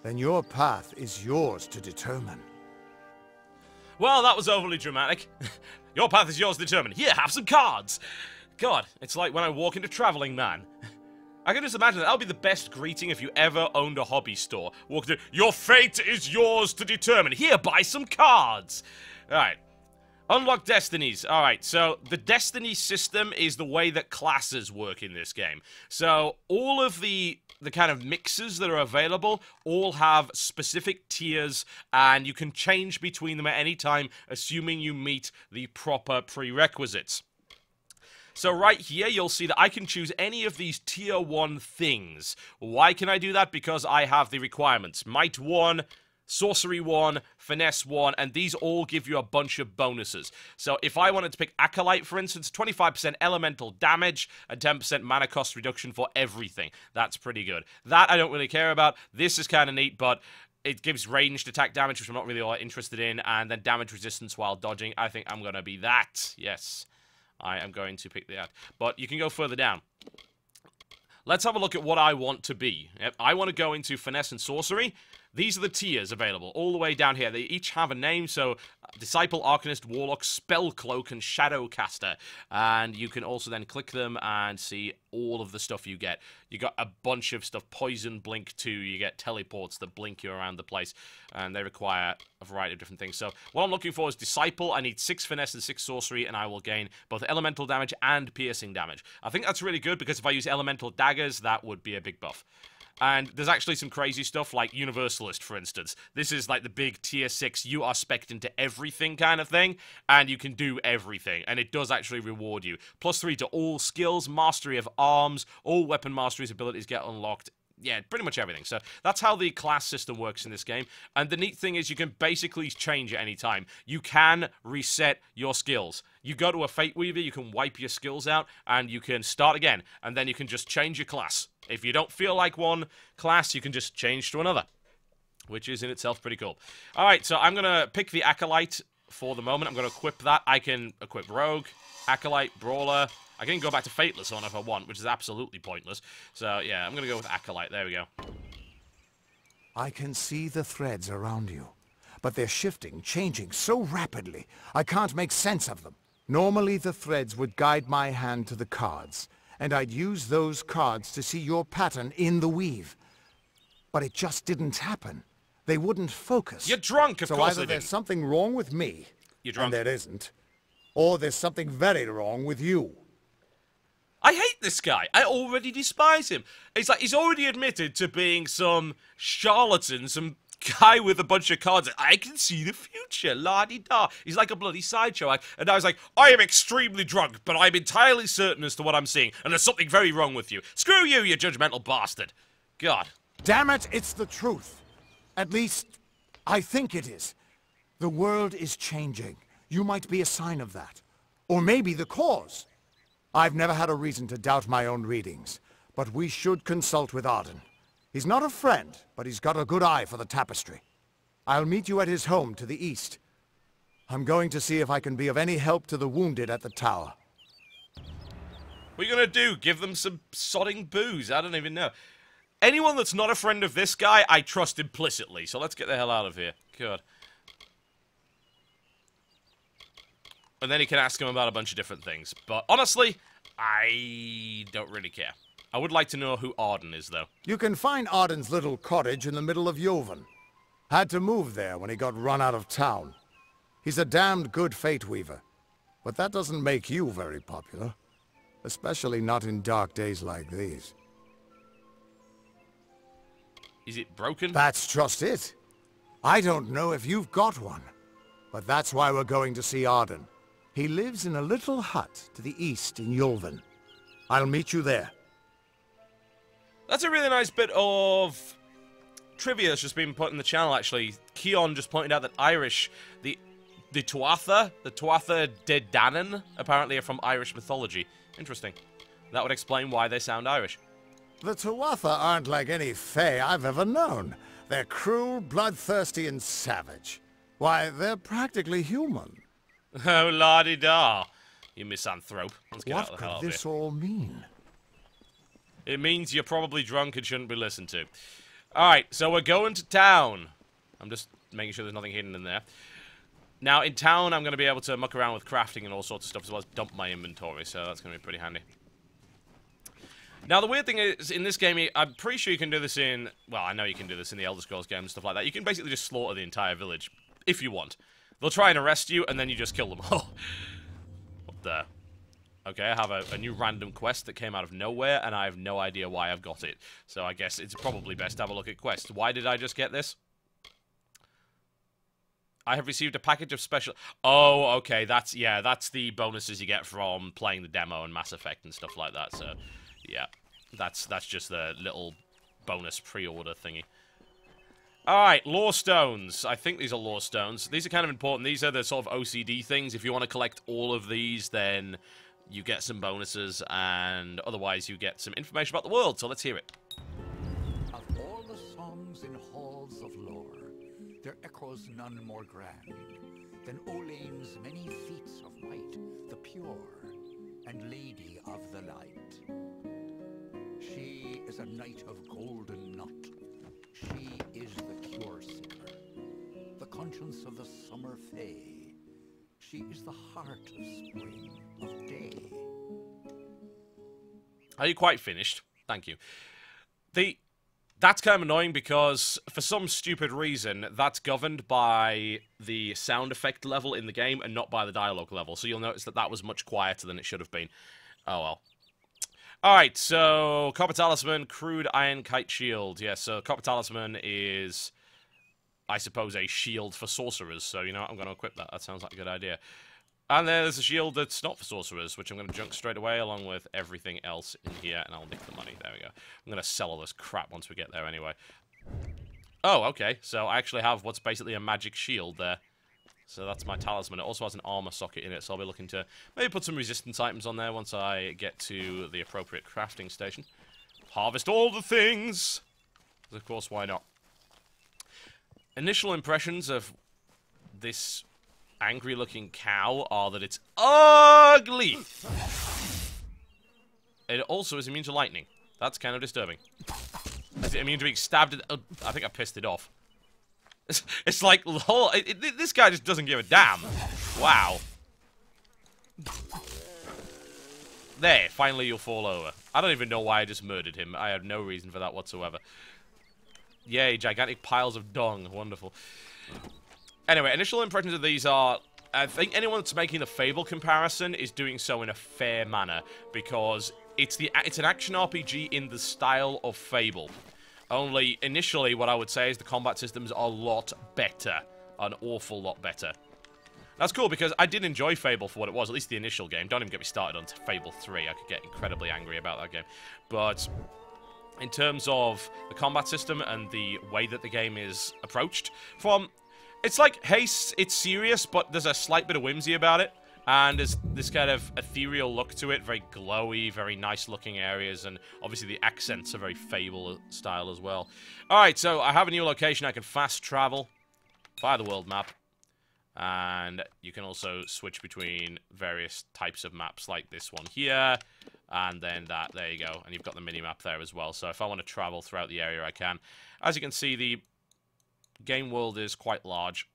then your path is yours to determine. Well, that was overly dramatic. Your path is yours to determine. Here, have some cards. God, it's like when I walk into Traveling Man. I can just imagine that'll be the best greeting if you ever owned a hobby store. Walk in, your fate is yours to determine. Here, buy some cards. Alright. Unlock destinies. Alright, so the destiny system is the way that classes work in this game. So all of the kind of mixes that are available all have specific tiers, and you can change between them at any time, assuming you meet the proper prerequisites. So right here, you'll see that I can choose any of these tier 1 things. Why can I do that? Because I have the requirements. Might 1, Sorcery 1, Finesse 1, and these all give you a bunch of bonuses. So if I wanted to pick Acolyte, for instance, 25% elemental damage and 10% mana cost reduction for everything. That's pretty good. That I don't really care about. This is kind of neat, but it gives ranged attack damage, which I'm not really all that interested in, and then damage resistance while dodging. I think I'm going to be that. Yes. I am going to pick that. But you can go further down. Let's have a look at what I want to be. I want to go into Finesse and Sorcery. These are the tiers available, all the way down here. They each have a name, so Disciple, Arcanist, Warlock, Spellcloak, and Shadowcaster. And you can also then click them and see all of the stuff you get. You got a bunch of stuff. Poison, Blink 2, you get teleports that blink you around the place. And they require a variety of different things. So what I'm looking for is Disciple. I need 6 Finesse and 6 Sorcery, and I will gain both Elemental damage and Piercing damage. I think that's really good, because if I use Elemental Daggers, that would be a big buff. And there's actually some crazy stuff, like Universalist, for instance. This is like the big tier 6, you are spec'd into everything kind of thing, and you can do everything, and it does actually reward you. +3 to all skills, mastery of arms, all weapon masteries abilities get unlocked. Yeah, pretty much everything. So that's how the class system works in this game. And the neat thing is you can basically change at any time. You can reset your skills. You go to a Fate Weaver, you can wipe your skills out, and you can start again. And then you can just change your class. If you don't feel like one class, you can just change to another, which is in itself pretty cool. All right, so I'm going to pick the Acolyte for the moment. I'm going to equip that. I can equip Rogue, Acolyte, Brawler. I can go back to Fateless on if I want, which is absolutely pointless. So, yeah, I'm going to go with Acolyte. There we go. I can see the threads around you, but they're shifting, changing so rapidly, I can't make sense of them. Normally, the threads would guide my hand to the cards, and I'd use those cards to see your pattern in the weave. But it just didn't happen. They wouldn't focus. You're drunk, of course they So either didn't. there's something wrong with me, You're drunk. and there isn't, or there's something very wrong with you. I hate this guy. I already despise him. It's like he's already admitted to being some charlatan, some guy with a bunch of cards. I can see the future, la-di-da. He's like a bloody sideshow act. And I was like, I am extremely drunk, but I'm entirely certain as to what I'm seeing, and there's something very wrong with you. Screw you, you judgmental bastard. God. Damn it, it's the truth. At least, I think it is. The world is changing. You might be a sign of that. Or maybe the cause. I've never had a reason to doubt my own readings, but we should consult with Arden. He's not a friend, but he's got a good eye for the tapestry. I'll meet you at his home to the east. I'm going to see if I can be of any help to the wounded at the tower. What are you gonna do? Give them some sodding booze? I don't even know. Anyone that's not a friend of this guy, I trust implicitly, so let's get the hell out of here. God. And then he can ask him about a bunch of different things. But honestly, I don't really care. I would like to know who Arden is, though. You can find Arden's little cottage in the middle of Jovan. Had to move there when he got run out of town. He's a damned good Fate Weaver. But that doesn't make you very popular. Especially not in dark days like these. Is it broken? That's just it. I don't know if you've got one, but that's why we're going to see Arden. He lives in a little hut to the east in Yulven. I'll meet you there. That's a really nice bit of trivia that's just been put in the channel, actually. Keon just pointed out that Irish, the Tuatha De Danann, apparently are from Irish mythology. Interesting. That would explain why they sound Irish. The Tuatha aren't like any Fae I've ever known. They're cruel, bloodthirsty, and savage. Why, they're practically human. Oh, la-di-da, you misanthrope. Let's get out What of the hell could this all mean? It means you're probably drunk and shouldn't be listened to. Alright, so we're going to town. I'm just making sure there's nothing hidden in there. Now, in town, I'm going to be able to muck around with crafting and all sorts of stuff, as well as dump my inventory, so that's going to be pretty handy. Now, the weird thing is, in this game, I'm pretty sure you can do this in... Well, I know you can do this in the Elder Scrolls games and stuff like that. You can basically just slaughter the entire village, if you want. They'll try and arrest you, and then you just kill them all. What the... Okay, I have a new random quest that came out of nowhere, and I have no idea why I've got it. So I guess it's probably best to have a look at quests. Why did I just get this? I have received a package of special... Oh, okay, that's the bonuses you get from playing the demo and Mass Effect and stuff like that, so... Yeah, that's just the little bonus pre-order thingy. Alright, lore stones. I think these are lore stones. These are kind of important. These are the sort of OCD things. If you want to collect all of these, then you get some bonuses, and otherwise you get some information about the world, so let's hear it. Of all the songs in halls of lore, there echoes none more grand than Olane's many feats of might, the pure and lady of the light. She is a knight of golden knot. She is the cure seeker, the conscience of the summer fae. She is the heart of spring, of day. Are you quite finished? Thank you. That's kind of annoying because, for some stupid reason, that's governed by the sound effect level in the game and not by the dialogue level. So you'll notice that that was much quieter than it should have been. Oh well. Alright, so Copper Talisman, Crude Iron Kite Shield. Yeah, so Copper Talisman is, I suppose, a shield for sorcerers. So, you know, I'm going to equip that. That sounds like a good idea. And there's a shield that's not for sorcerers, which I'm going to junk straight away, along with everything else in here, and I'll nick the money. There we go. I'm going to sell all this crap once we get there anyway. Oh, okay, so I actually have what's basically a magic shield there. So that's my talisman. It also has an armor socket in it, so I'll be looking to maybe put some resistance items on there once I get to the appropriate crafting station. Harvest all the things! Of course, why not? Initial impressions of this angry-looking cow are that it's ugly! It also is immune to lightning. That's kind of disturbing. Is it immune to being stabbed? I think I pissed it off. It's like, this guy just doesn't give a damn. Wow. There, finally you'll fall over. I don't even know why I just murdered him. I have no reason for that whatsoever. Yay, gigantic piles of dung. Wonderful. Anyway, initial impressions of these are... I think anyone that's making the Fable comparison is doing so in a fair manner, because it's an action RPG in the style of Fable. Only, initially, what I would say is the combat systems are a lot better. An awful lot better. That's cool, because I did enjoy Fable for what it was, at least the initial game. Don't even get me started on Fable 3. I could get incredibly angry about that game. But in terms of the combat system and the way that the game is approached, it's like, hey, it's serious, but there's a slight bit of whimsy about it. And there's this kind of ethereal look to it, very glowy, very nice-looking areas, and obviously the accents are very Fable style as well. Alright, so I have a new location I can fast travel via the world map, and you can also switch between various types of maps, like this one here, and then that, there you go, and you've got the mini-map there as well, so if I want to travel throughout the area, I can. As you can see, the game world is quite large.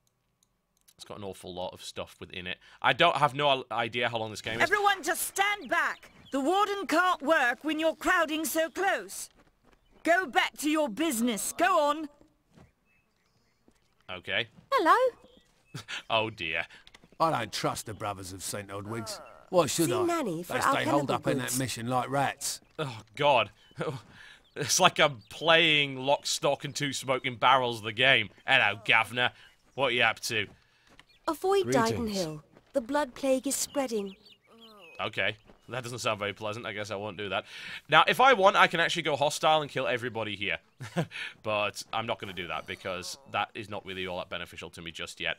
It's got an awful lot of stuff within it. I have no idea how long this game is. Everyone just stand back! The warden can't work when you're crowding so close. Go back to your business. Go on. Okay. Hello. Oh dear. I don't trust the brothers of St. Odwigs. Why should I? Nanny for they stay holed up in that mission like rats. Oh god. It's like I'm playing Lock, Stock, and Two Smoking Barrels, the game. Hello, Governor. What are you up to? Avoid Greetings. Didenhill. The blood plague is spreading. Okay. That doesn't sound very pleasant. I guess I won't do that. Now, if I want, I can actually go hostile and kill everybody here. But I'm not going to do that because that is not really all that beneficial to me just yet.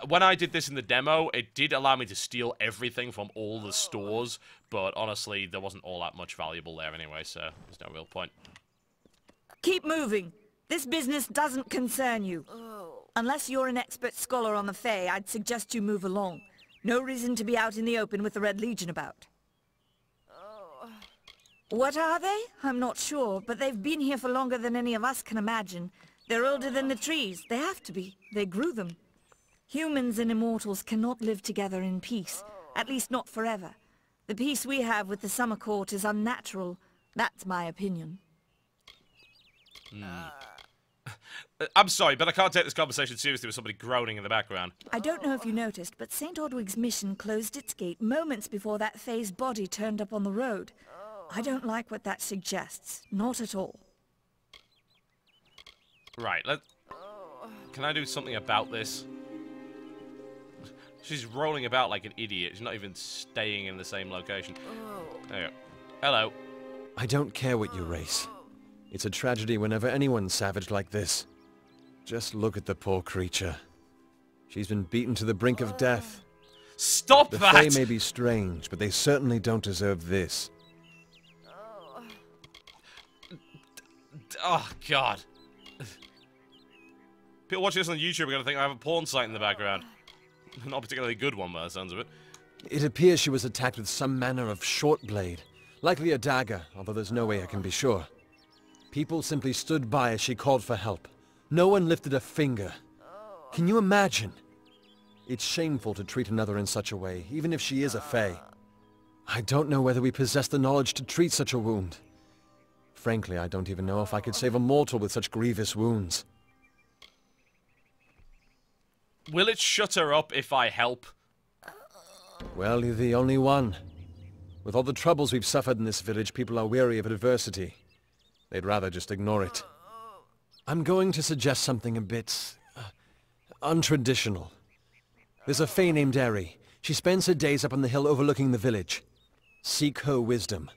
When I did this in the demo, it did allow me to steal everything from all the stores, but honestly, there wasn't all that much valuable there anyway, so there's no real point. Keep moving. This business doesn't concern you. Unless you're an expert scholar on the Fae, I'd suggest you move along. No reason to be out in the open with the Red Legion about. What are they? I'm not sure, but they've been here for longer than any of us can imagine. They're older than the trees. They have to be. They grew them. Humans and immortals cannot live together in peace, at least not forever. The peace we have with the Summer Court is unnatural. That's my opinion. I'm sorry, but I can't take this conversation seriously with somebody groaning in the background. I don't know if you noticed, but St. Odwig's mission closed its gate moments before that Fae's body turned up on the road. I don't like what that suggests. Not at all. Right, can I do something about this? She's rolling about like an idiot. She's not even staying in the same location. There you go. Hello. I don't care what you race. It's a tragedy whenever anyone's savage like this. Just look at the poor creature. She's been beaten to the brink of death. Stop The that! Fae may be strange, but they certainly don't deserve this. Oh, God. People watching this on YouTube are going to think I have a porn site in the background. Not a particularly good one by the sounds of it. It appears she was attacked with some manner of short blade. Likely a dagger, although there's no way I can be sure. People simply stood by as she called for help. No one lifted a finger. Can you imagine? It's shameful to treat another in such a way, even if she is a Fae. I don't know whether we possess the knowledge to treat such a wound. Frankly, I don't even know if I could save a mortal with such grievous wounds. Will it shut her up if I help? Well, you're the only one. With all the troubles we've suffered in this village, people are weary of adversity. They'd rather just ignore it. I'm going to suggest something a bit untraditional. There's a Fae named Eri. She spends her days up on the hill overlooking the village. Seek her wisdom.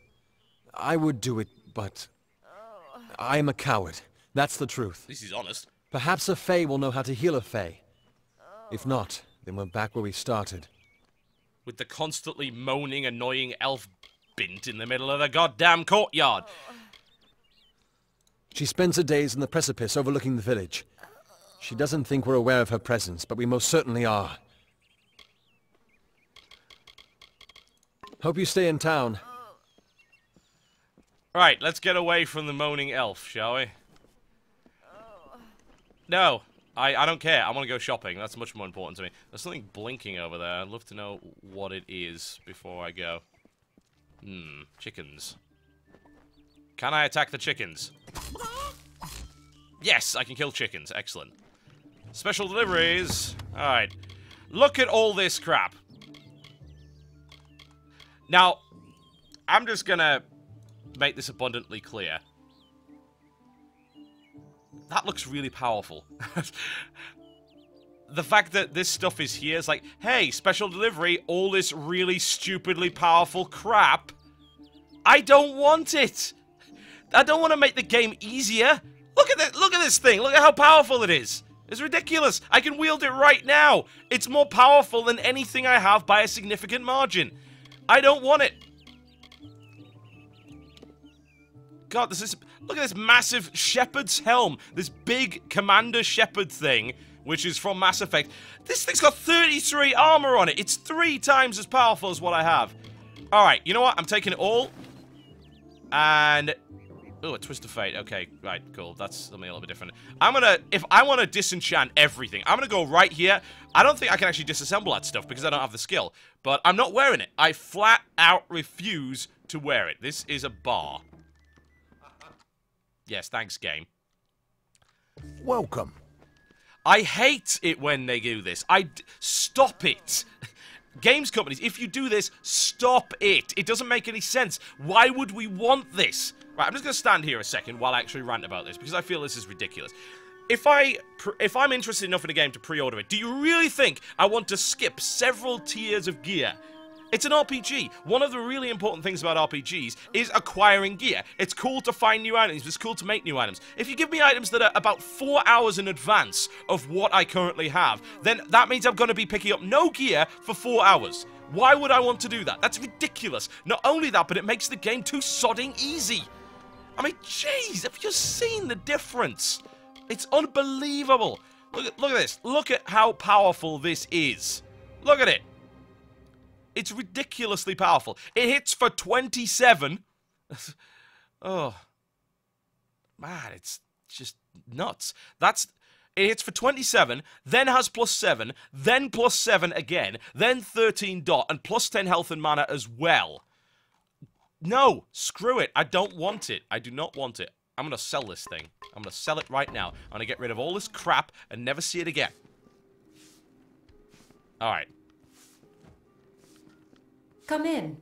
I would do it, but I'm a coward. That's the truth. At least he's honest. Perhaps a Fae will know how to heal a Fae. If not, then we're back where we started. With the constantly moaning, annoying elf bint in the middle of the goddamn courtyard. She spends her days in the precipice overlooking the village. She doesn't think we're aware of her presence, but we most certainly are. Hope you stay in town. Right, let's get away from the moaning elf, shall we? No, I don't care. I want to go shopping. That's much more important to me. There's something blinking over there. I'd love to know what it is before I go. Chickens. Can I attack the chickens? Yes, I can kill chickens. Excellent. Special deliveries. Alright. Look at all this crap. Now, I'm just gonna make this abundantly clear. That looks really powerful. The fact that this stuff is here is like, hey, special delivery, all this really stupidly powerful crap. I don't want it. I don't want to make the game easier. Look at that! Look at this thing! Look at how powerful it is! It's ridiculous! I can wield it right now! It's more powerful than anything I have by a significant margin. I don't want it! God, this is... Look at this massive shepherd's helm! This big Commander Shepherd thing, which is from Mass Effect. This thing's got 33 armor on it! It's 3 times as powerful as what I have. Alright, you know what? I'm taking it all. And... Oh, a twist of fate. Okay, right, cool. That's something a little bit different. If I want to disenchant everything, I'm gonna go right here. I don't think I can actually disassemble that stuff because I don't have the skill. But I'm not wearing it. I flat out refuse to wear it. This is a bar. Yes, thanks, game. Welcome. I hate it when they do this. Stop it. Games companies, if you do this, stop it. It doesn't make any sense. Why would we want this? Right, I'm just going to stand here a second while I actually rant about this, because I feel this is ridiculous. If I'm interested enough in a game to pre-order it, do you really think I want to skip several tiers of gear? It's an RPG. One of the really important things about RPGs is acquiring gear. It's cool to find new items. It's cool to make new items. If you give me items that are about 4 hours in advance of what I currently have, then that means I'm going to be picking up no gear for 4 hours. Why would I want to do that? That's ridiculous. Not only that, but it makes the game too sodding easy. I mean, jeez, have you seen the difference? It's unbelievable. Look at this. Look at how powerful this is. Look at it. It's ridiculously powerful. It hits for 27. Oh. Man, it's just nuts. It hits for 27, then has +7, then +7 again, then 13 dot, and +10 health and mana as well. No, screw it. I don't want it. I do not want it. I'm going to sell this thing. I'm going to sell it right now. I'm going to get rid of all this crap and never see it again. Alright. Come in.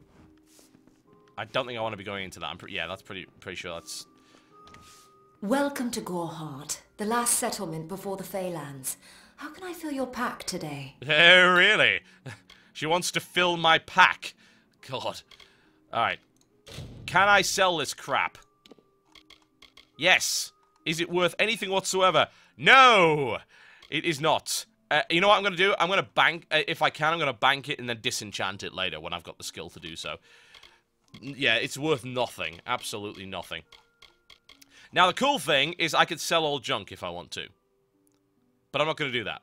I don't think I want to be going into that. Yeah, that's pretty sure that's... Welcome to Goreheart, the last settlement before the Feylands. How can I fill your pack today? Really? She wants to fill my pack. God. Alright. Can I sell this crap? Yes. Is it worth anything whatsoever? No! It is not. You know what I'm going to do? I'm going to bank... if I can, I'm going to bank it and then disenchant it later when I've got the skill to do so. Yeah, it's worth nothing. Absolutely nothing. Now, the cool thing is I could sell all junk if I want to. But I'm not going to do that.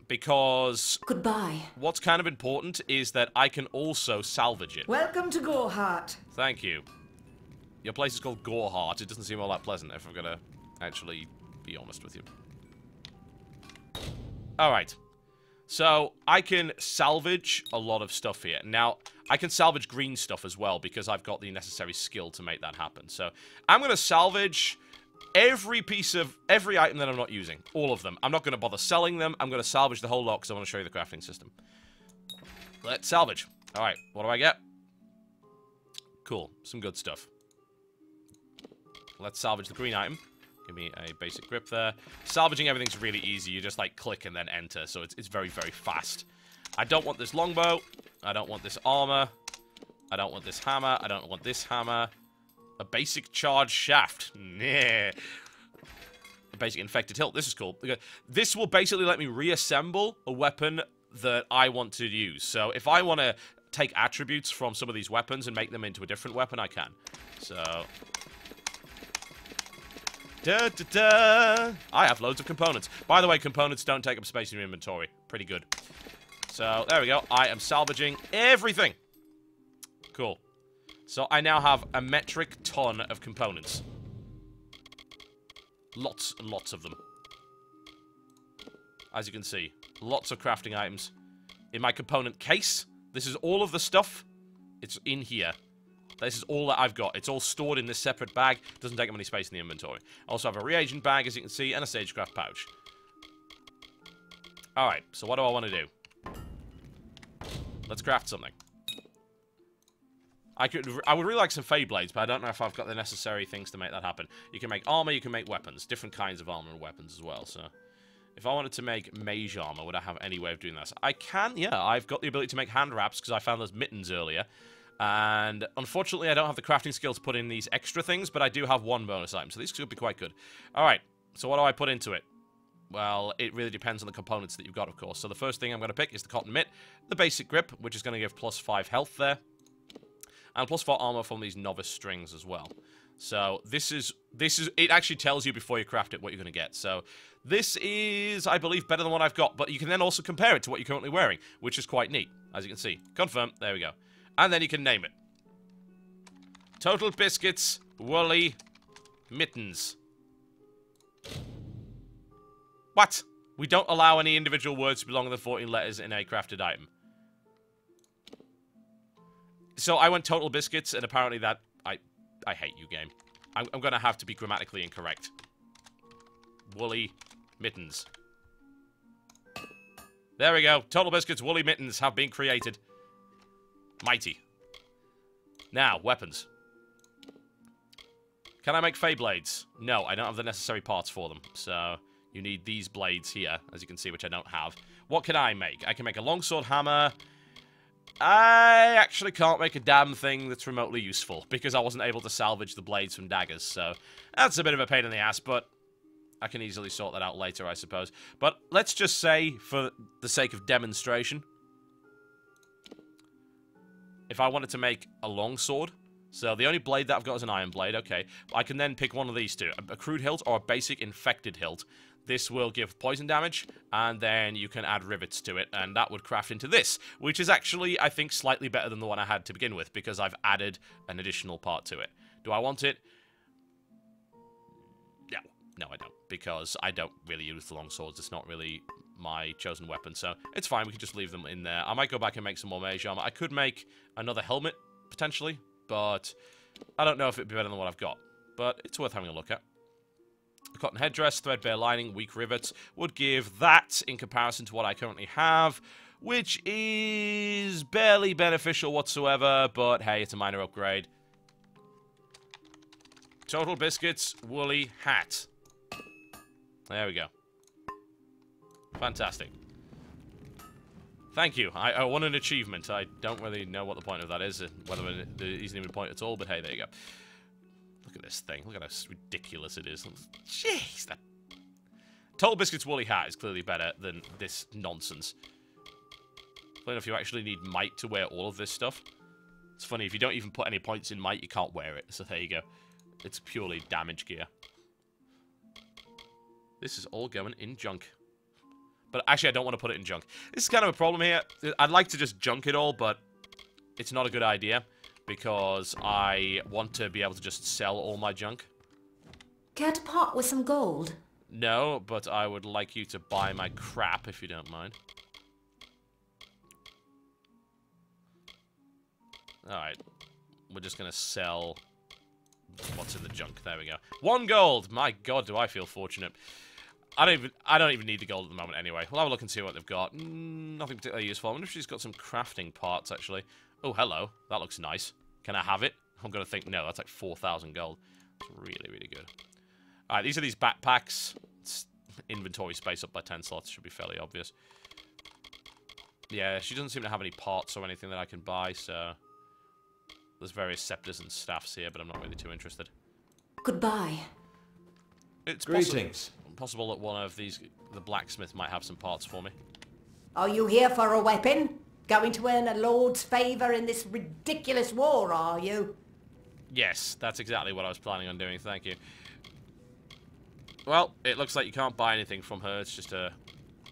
Because... Goodbye. What's kind of important is that I can also salvage it. Welcome to Goreheart. Thank you. Your place is called Goreheart. It doesn't seem all that pleasant, if I'm going to actually be honest with you. Alright. So, I can salvage a lot of stuff here. Now, I can salvage green stuff as well, because I've got the necessary skill to make that happen. So, I'm going to salvage every item that I'm not using. All of them. I'm not going to bother selling them. I'm going to salvage the whole lot, because I want to show you the crafting system. Let's salvage. Alright, what do I get? Cool. Some good stuff. Let's salvage the green item. Give me a basic grip there. Salvaging everything's really easy. You just, like, click and then enter, so it's very, very fast. I don't want this longbow. I don't want this armor. I don't want this hammer. I don't want this hammer. A basic charge shaft. Yeah. A basic infected hilt. This is cool. This will basically let me reassemble a weapon that I want to use. So, if I want to take attributes from some of these weapons and make them into a different weapon, I can. So... Da, da, da. I have loads of components. By the way, components don't take up space in your inventory. Pretty good. So, there we go. I am salvaging everything. Cool. So, I now have a metric ton of components. Lots and lots of them. As you can see, lots of crafting items. In my component case, this is all of the stuff. It's in here. This is all that I've got. It's all stored in this separate bag. Doesn't take up any space in the inventory. I also have a reagent bag, as you can see, and a sagecraft pouch. Alright, so what do I want to do? Let's craft something. I would really like some Fey Blades, but I don't know if I've got the necessary things to make that happen. You can make armor, you can make weapons. Different kinds of armor and weapons as well, so... If I wanted to make mage armor, would I have any way of doing this? I can, yeah. I've got the ability to make hand wraps, because I found those mittens earlier. And unfortunately, I don't have the crafting skill to put in these extra things, but I do have one bonus item, so these could be quite good. Alright, so what do I put into it? Well, it really depends on the components that you've got, of course. So the first thing I'm going to pick is the cotton mitt, the basic grip, which is going to give +5 health there, and +4 armor from these novice strings as well. So this is, it actually tells you before you craft it what you're going to get. So this is, I believe, better than what I've got, but you can then also compare it to what you're currently wearing, which is quite neat, as you can see. Confirm, there we go. And then you can name it. Totalbiscuit's woolly mittens. What? We don't allow any individual words to belong to the 14 letters in a crafted item. So I went Totalbiscuits, and apparently that... I hate you, game. I'm gonna have to be grammatically incorrect. Woolly mittens. There we go. Totalbiscuit's woolly mittens have been created. Mighty. Now, weapons. Can I make Fey blades? No, I don't have the necessary parts for them. So, you need these blades here, as you can see, which I don't have. What can I make? I can make a longsword hammer. I actually can't make a damn thing that's remotely useful, because I wasn't able to salvage the blades from daggers, so that's a bit of a pain in the ass, but I can easily sort that out later, I suppose. But let's just say, for the sake of demonstration, if I wanted to make a longsword, so the only blade that I've got is an iron blade, okay, I can then pick one of these two, a crude hilt or a basic infected hilt. This will give poison damage, and then you can add rivets to it, and that would craft into this, which is actually, I think, slightly better than the one I had to begin with, because I've added an additional part to it. Do I want it? No. No, I don't, because I don't really use the long swords. It's not really my chosen weapon, so it's fine. We can just leave them in there. I might go back and make some more mage armor. I could make another helmet, potentially, but I don't know if it'd be better than what I've got, but it's worth having a look at. A cotton headdress, threadbare lining, weak rivets would give that in comparison to what I currently have, which is barely beneficial whatsoever, but hey, it's a minor upgrade. Totalbiscuit's woolly hat. There we go. Fantastic. Thank you. I won an achievement. I don't really know what the point of that is, whether there isn't even a point at all, but hey, there you go. Look at this thing. Look at how ridiculous it is. Jeez, that... Totalbiscuit's woolly hat is clearly better than this nonsense. Funny enough, you actually need might to wear all of this stuff. It's funny, if you don't even put any points in might, you can't wear it. So there you go. It's purely damage gear. This is all going in junk. But actually, I don't want to put it in junk. This is kind of a problem here. I'd like to just junk it all, but it's not a good idea, because I want to be able to just sell all my junk. Care to part with some gold? No, but I would like you to buy my crap, if you don't mind. Alright. We're just going to sell what's in the junk. There we go. 1 gold! My god, do I feel fortunate. I don't even need the gold at the moment anyway. We'll have a look and see what they've got. Nothing particularly useful. I wonder if she's got some crafting parts, actually. Oh, hello. That looks nice. Can I have it? I'm going to think no. That's like 4,000 gold. It's really, really good. Alright, these are these backpacks. It's inventory space up by 10 slots. Should be fairly obvious. Yeah, she doesn't seem to have any parts or anything that I can buy, so... There's various scepters and staffs here, but I'm not really too interested. Goodbye. It's Greetings. possible that one of these, the blacksmith, might have some parts for me. Are you here for a weapon? Going to earn a lord's favour in this ridiculous war, are you? Yes, that's exactly what I was planning on doing, thank you. Well, it looks like you can't buy anything from her, it's just a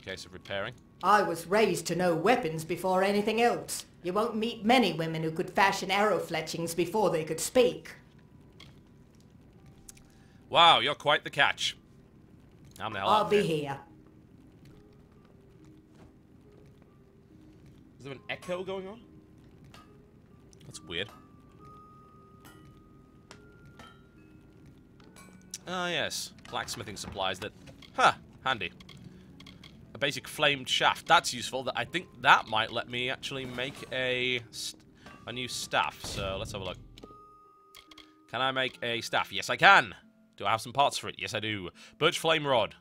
case of repairing. I was raised to know weapons before anything else. You won't meet many women who could fashion arrow fletchings before they could speak. Wow, you're quite the catch. I'm the hell I'll out be of here. here. Is there an echo going on? That's weird. Ah, yes. Blacksmithing supplies that... Huh, handy. A basic flamed shaft. That's useful. I think that might let me actually make a new staff. So, let's have a look. Can I make a staff? Yes, I can. Do I have some parts for it? Yes, I do. Birch flame rod.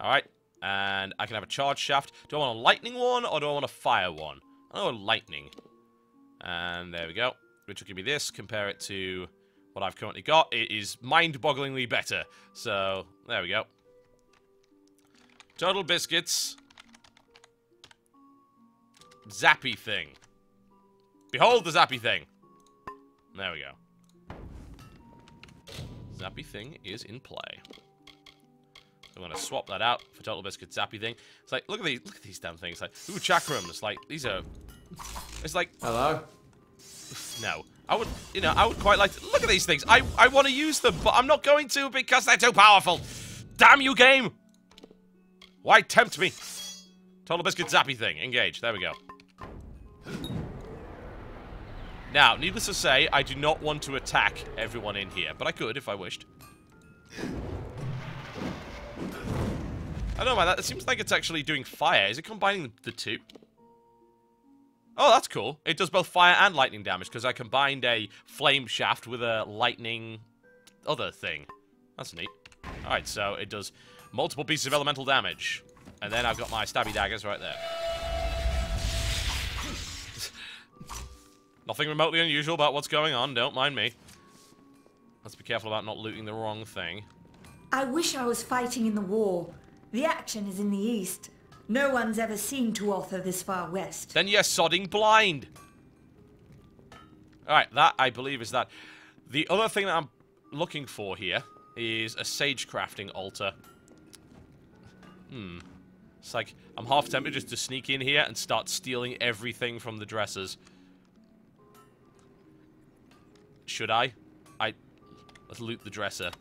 Alright. And I can have a charge shaft. Do I want a lightning one, or do I want a fire one? I want a lightning. And there we go. Which will give me this. Compare it to what I've currently got. It is mind-bogglingly better. So, there we go. Totalbiscuit's zappy thing. Behold the zappy thing. There we go. Zappy thing is in play. So I'm gonna swap that out for Totalbiscuit's zappy thing. It's like, look at these damn things. Like, ooh, chakrams. Like, these are. It's like. Hello. No, I would quite like to look at these things. I want to use them, but I'm not going to because they're too powerful. Damn you, game! Why tempt me? Totalbiscuit zappy thing. Engage. There we go. Now, needless to say, I do not want to attack everyone in here, but I could if I wished. I don't know, man. That seems like it's actually doing fire. Is it combining the two? Oh, that's cool. It does both fire and lightning damage, because I combined a flame shaft with a lightning other thing. That's neat. Alright, so it does multiple pieces of elemental damage. And then I've got my stabby daggers right there. Nothing remotely unusual about what's going on, don't mind me. Let's be careful about not looting the wrong thing. I wish I was fighting in the war. The action is in the east. No one's ever seen Tuatha this far west. Then you're sodding blind. Alright, that, I believe, is that. The other thing that I'm looking for here is a sage crafting altar. It's like, I'm half tempted just to sneak in here and start stealing everything from the dressers. Should I? Let's loot the dresser.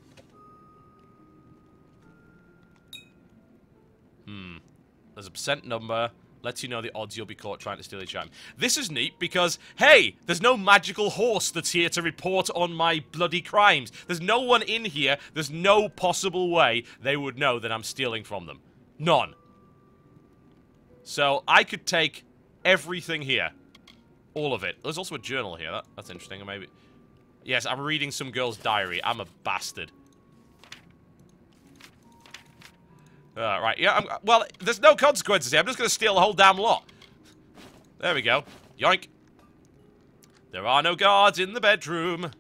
There's a percent number. Lets you know the odds you'll be caught trying to steal each item. This is neat because, hey, there's no magical horse that's here to report on my bloody crimes. There's no one in here. There's no possible way they would know that I'm stealing from them. None. So, I could take everything here. All of it. There's also a journal here. That's interesting. Or maybe... Yes, I'm reading some girl's diary. I'm a bastard. Right, yeah, well, there's no consequences here. I'm just going to steal the whole damn lot. There we go. Yoink. There are no guards in the bedroom.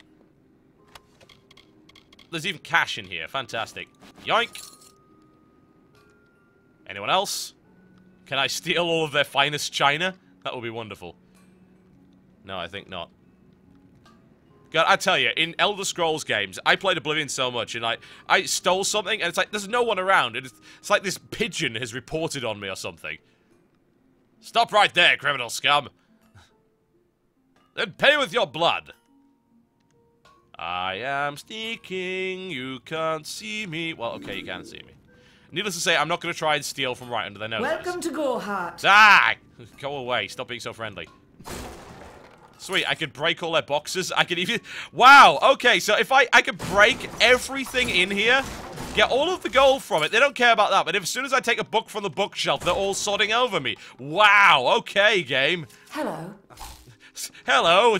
There's even cash in here. Fantastic. Yoink. Anyone else? Can I steal all of their finest china? That would be wonderful. No, I think not. God, I tell you, in Elder Scrolls games, I played Oblivion so much, and I stole something, and it's like, there's no one around, and it's like this pigeon has reported on me or something. Stop right there, criminal scum. Then pay with your blood. I am sneaking, you can't see me. Well, okay, you can see me. Needless to say, I'm not going to try and steal from right under their noses. Welcome to Gorehart. Ah! Go away, stop being so friendly. Sweet, I could break all their boxes. I could even... Wow, okay, so if I could break everything in here, get all of the gold from it. They don't care about that, but as soon as I take a book from the bookshelf, they're all sodding over me. Wow, okay, game. Hello. Hello.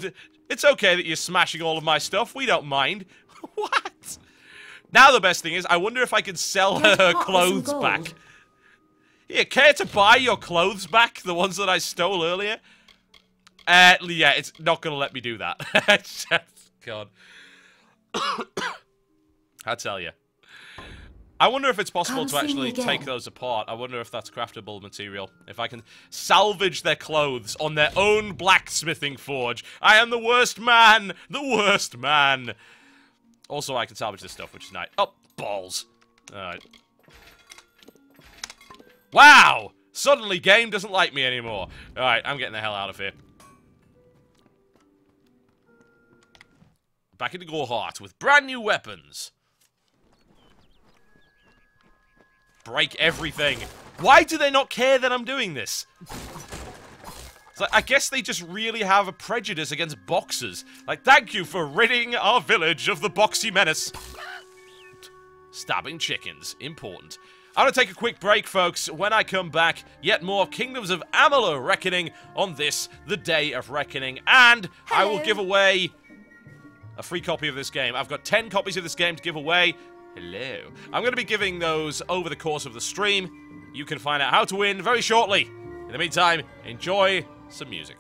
It's okay that you're smashing all of my stuff. We don't mind. What? Now the best thing is, I wonder if I can sell her clothes back. Here, care to buy your clothes back? The ones that I stole earlier? Yeah, it's not gonna let me do that. God. I tell you. I wonder if it's possible to actually take those apart. I wonder if that's craftable material. If I can salvage their clothes on their own blacksmithing forge. I am the worst man! The worst man! Also, I can salvage this stuff, which is nice. Oh, balls. Alright. Wow! Suddenly, game doesn't like me anymore. Alright, I'm getting the hell out of here. Back into Gorehart with brand new weapons. Break everything. Why do they not care that I'm doing this? It's like, I guess they just really have a prejudice against boxers. Like, thank you for ridding our village of the boxy menace. Stabbing chickens. Important. I'm going to take a quick break, folks. When I come back, yet more Kingdoms of Amalur Reckoning on this, the Day of Reckoning. And I will give away a free copy of this game. I've got 10 copies of this game to give away. Hello. I'm going to be giving those over the course of the stream. You can find out how to win very shortly. In the meantime, enjoy some music.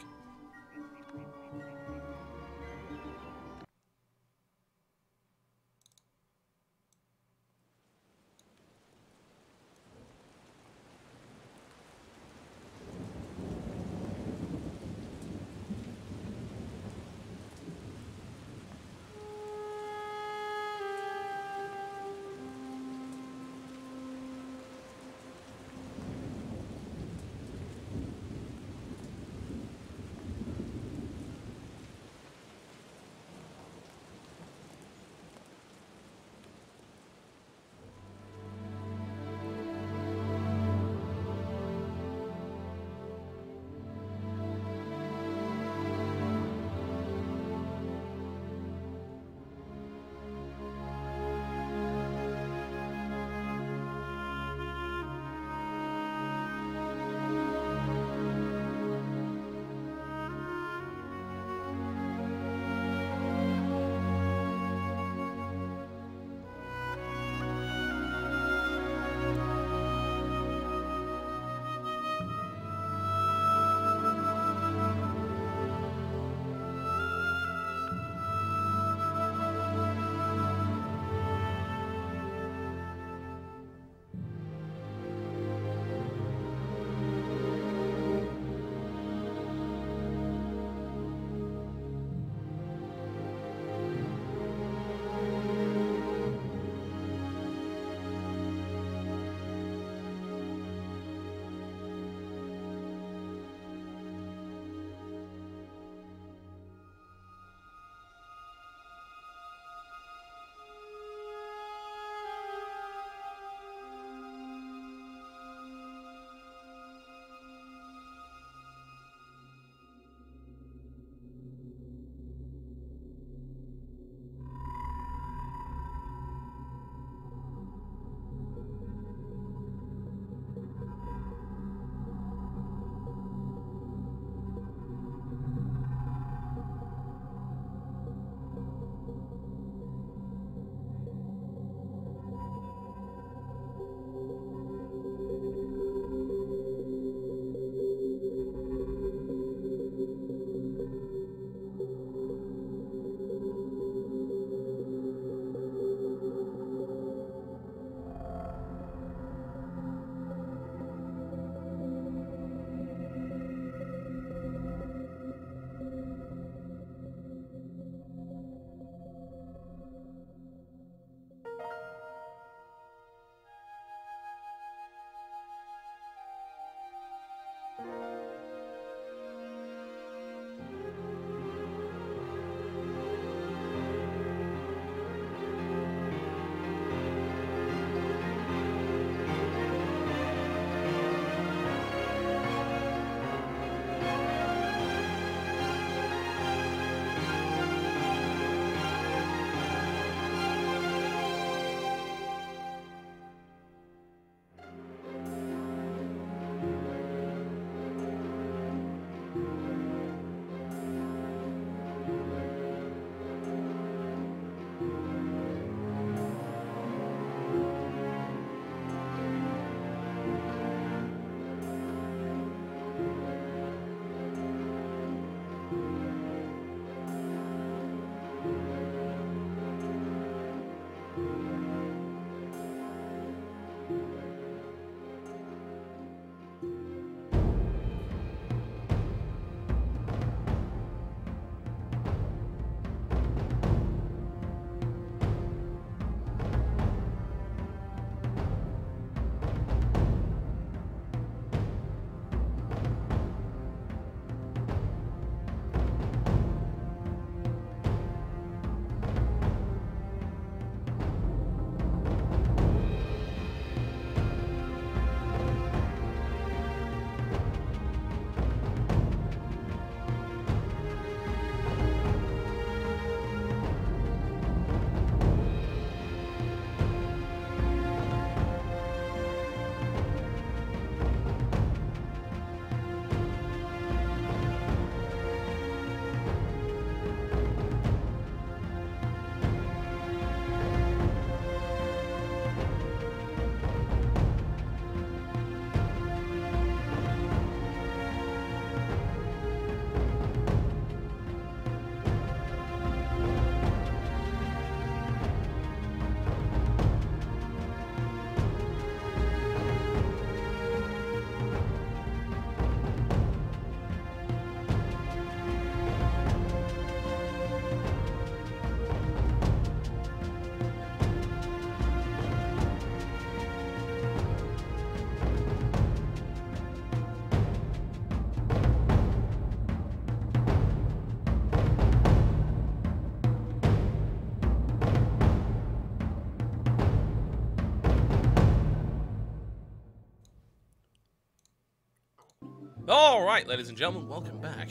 Alright, ladies and gentlemen, welcome back.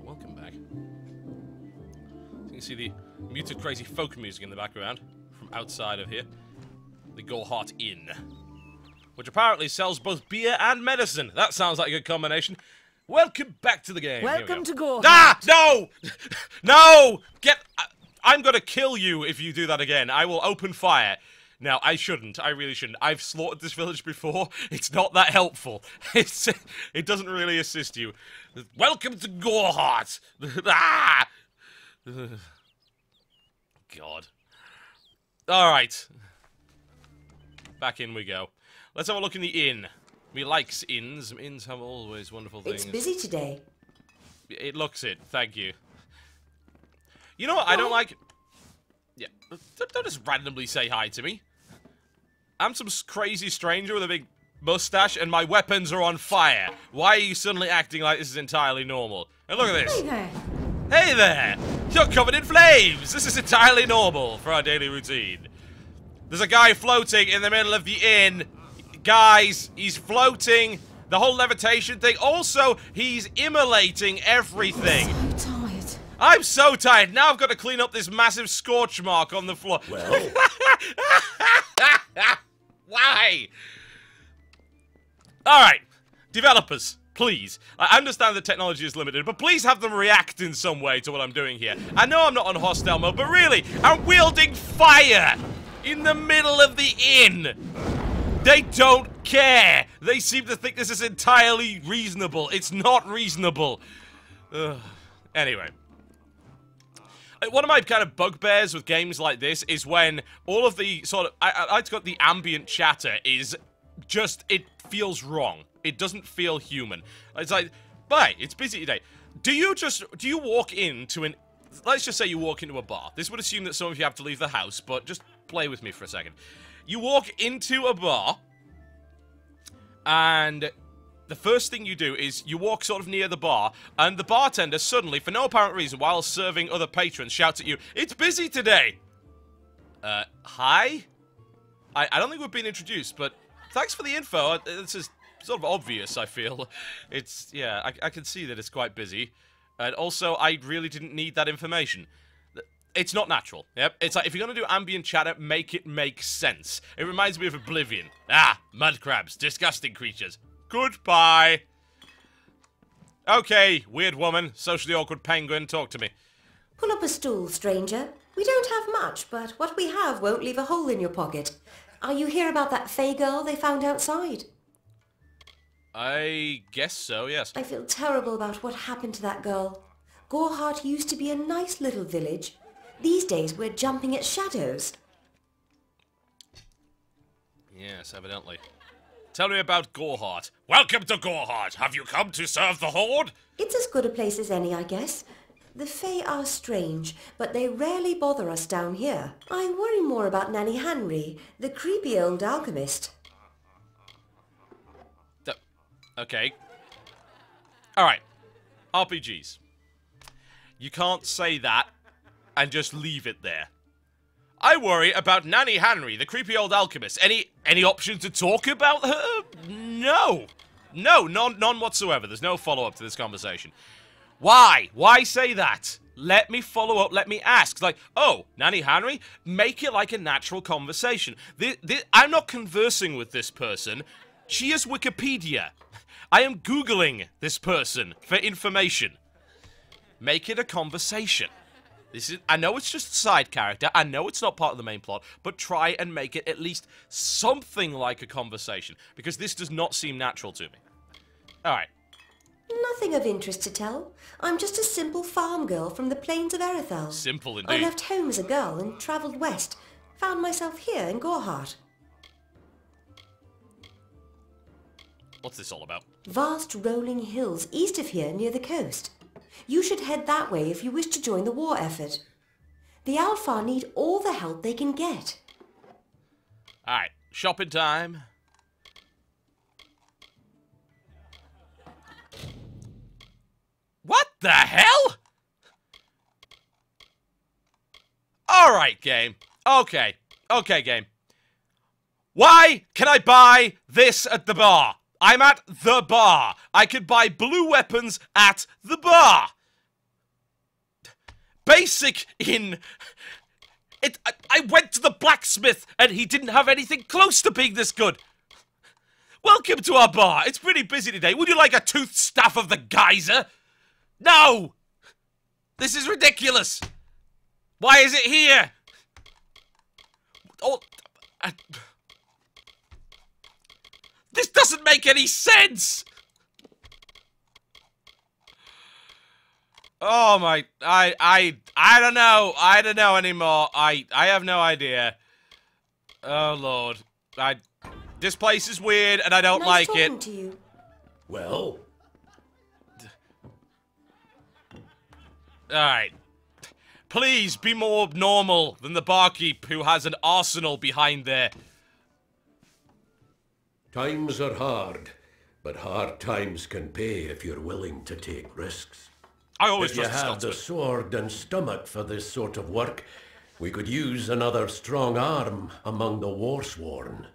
Welcome back. You can see the muted crazy folk music in the background from outside of here. The Gorhart Inn. Which apparently sells both beer and medicine. That sounds like a good combination. Welcome back to the game. Welcome to Gorhart. Ah! No! No! I'm gonna kill you if you do that again. I will open fire. Now, I shouldn't. I really shouldn't. I've slaughtered this village before. It's not that helpful. It doesn't really assist you. Welcome to Gorhart. Ah! God. Alright. Back in we go. Let's have a look in the inn. We likes inns. Inns have always wonderful things. It's busy today. It looks it. Thank you. You know what? I don't like... Yeah. Don't just randomly say hi to me. I'm some crazy stranger with a big mustache and my weapons are on fire. Why are you suddenly acting like this is entirely normal? And look at this. Hey there. Hey there! You're covered in flames! This is entirely normal for our daily routine. There's a guy floating in the middle of the inn. Guys, he's floating. The whole levitation thing. Also, he's immolating everything. I'm so tired. I'm so tired. Now I've got to clean up this massive scorch mark on the floor. Well, why? Alright, developers, please. I understand the technology is limited, but please have them react in some way to what I'm doing here. I know I'm not on hostile mode, but really, I'm wielding fire in the middle of the inn. They don't care. They seem to think this is entirely reasonable. It's not reasonable. Anyway. One of my kind of bugbears with games like this is when all of the sort of... I've got the ambient chatter is just... It feels wrong. It doesn't feel human. It's like, bye, it's busy today. Do you walk into an... Let's just say you walk into a bar. This would assume that some of you have to leave the house, but just play with me for a second. You walk into a bar, and... The first thing you do is you walk sort of near the bar, and the bartender suddenly, for no apparent reason, while serving other patrons, shouts at you, "It's busy today!" Hi? I don't think we've been introduced, but thanks for the info. This is sort of obvious, I feel. It's, yeah, I can see that it's quite busy. And also, I really didn't need that information. It's not natural, yep? It's like, if you're gonna do ambient chatter, make it make sense. It reminds me of Oblivion. Ah, mud crabs, disgusting creatures. Goodbye. Okay, weird woman, socially awkward penguin, talk to me. Pull up a stool, stranger. We don't have much, but what we have won't leave a hole in your pocket. Are you here about that Fey girl they found outside? I guess so, yes. I feel terrible about what happened to that girl. Gorhart used to be a nice little village. These days we're jumping at shadows. Yes, evidently. Tell me about Gorhart. Welcome to Gorhart. Have you come to serve the Horde? It's as good a place as any, I guess. The Fae are strange, but they rarely bother us down here. I worry more about Nanny Henry, the creepy old alchemist. Okay. Alright. RPGs. You can't say that and just leave it there. I worry about Nanny Henry, the creepy old alchemist. Any option to talk about her? No. No, none whatsoever. There's no follow-up to this conversation. Why? Why say that? Let me follow up, let me ask. Like, oh, Nanny Henry? Make it like a natural conversation. I'm not conversing with this person. She is Wikipedia. I am Googling this person for information. Make it a conversation. I know it's just a side character, I know it's not part of the main plot, but try and make it at least something like a conversation, because this does not seem natural to me. Alright. Nothing of interest to tell. I'm just a simple farm girl from the plains of Erethel. Simple indeed. I left home as a girl and travelled west. Found myself here in Gorhart. What's this all about? Vast rolling hills east of here near the coast. You should head that way if you wish to join the war effort. The Alpha need all the help they can get. Alright, shopping time. What the hell? Alright, game. Okay, game. Why can I buy this at the bar? I'm at the bar. I could buy blue weapons at the bar. Basic in... I went to the blacksmith and he didn't have anything close to being this good. Welcome to our bar. It's pretty busy today. Would you like a tooth staff of the geyser? No! This is ridiculous. Why is it here? Oh... This doesn't make any sense! Oh my... I don't know. I don't know anymore. I have no idea. Oh lord. This place is weird and I don't like it. To you. Well? Alright. Please be more normal than the barkeep who has an arsenal behind there. Times are hard, but hard times can pay if you're willing to take risks. I always if you trust have the sword and stomach for this sort of work, we could use another strong arm among the warsworn.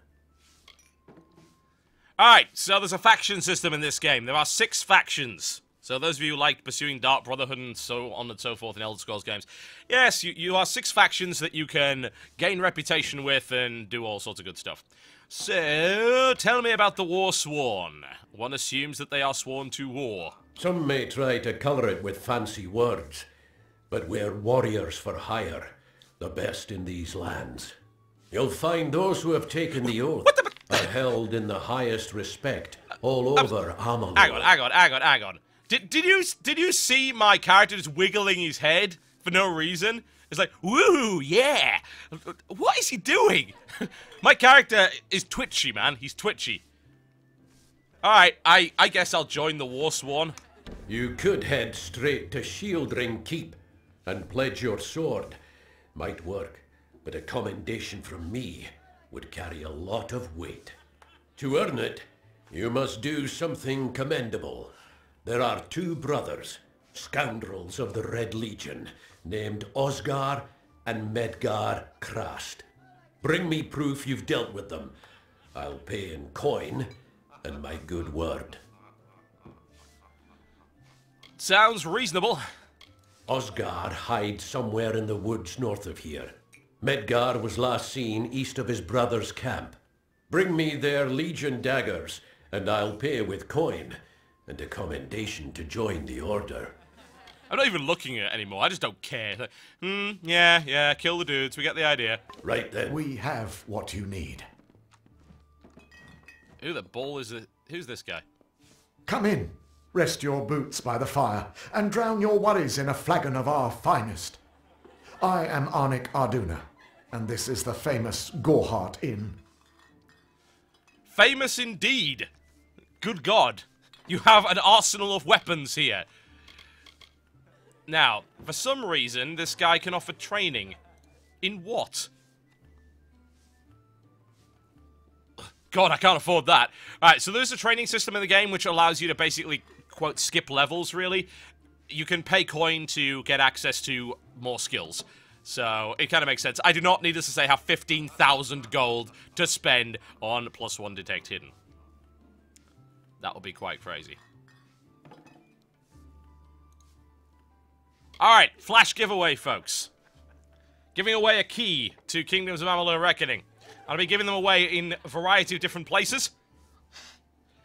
Alright, so there's a faction system in this game. There are 6 factions. So those of you who like pursuing Dark Brotherhood and so on and so forth in Elder Scrolls games, yes, you are 6 factions that you can gain reputation with and do all sorts of good stuff. So, tell me about the Warsworn. One assumes that they are sworn to war. Some may try to colour it with fancy words, but we're warriors for hire, the best in these lands. You'll find those who have taken the oath are held in the highest respect all over Amalur. Hang on. Did you see my character just wiggling his head for no reason? It's like, woo, yeah! What is he doing? My character is twitchy, man. He's twitchy. Alright, I guess I'll join the Warsworn. You could head straight to Shieldring Keep and pledge your sword. Might work, but a commendation from me would carry a lot of weight. To earn it, you must do something commendable. There are 2 brothers, scoundrels of the Red Legion, named Osgar and Medgar Krast. Bring me proof you've dealt with them. I'll pay in coin and my good word. Sounds reasonable. Osgar hides somewhere in the woods north of here. Medgar was last seen east of his brother's camp. Bring me their Legion daggers, and I'll pay with coin, and a commendation to join the order. I'm not even looking at it anymore, I just don't care. Like, yeah, kill the dudes, we get the idea. Right then. We have what you need. Who the ball is it? Who's this guy? Come in, rest your boots by the fire, and drown your worries in a flagon of our finest. I am Arnik Arduna, and this is the famous Gorehart Inn. Famous indeed. Good God. You have an arsenal of weapons here. Now, for some reason, this guy can offer training. In what? God, I can't afford that. Alright, so there's a training system in the game which allows you to basically, quote, skip levels, really. You can pay coin to get access to more skills. So, it kind of makes sense. I do not, needless to say, have 15,000 gold to spend on +1 Detect Hidden. That would be quite crazy. Alright, flash giveaway, folks. Giving away a key to Kingdoms of Amalur Reckoning. I'll be giving them away in a variety of different places.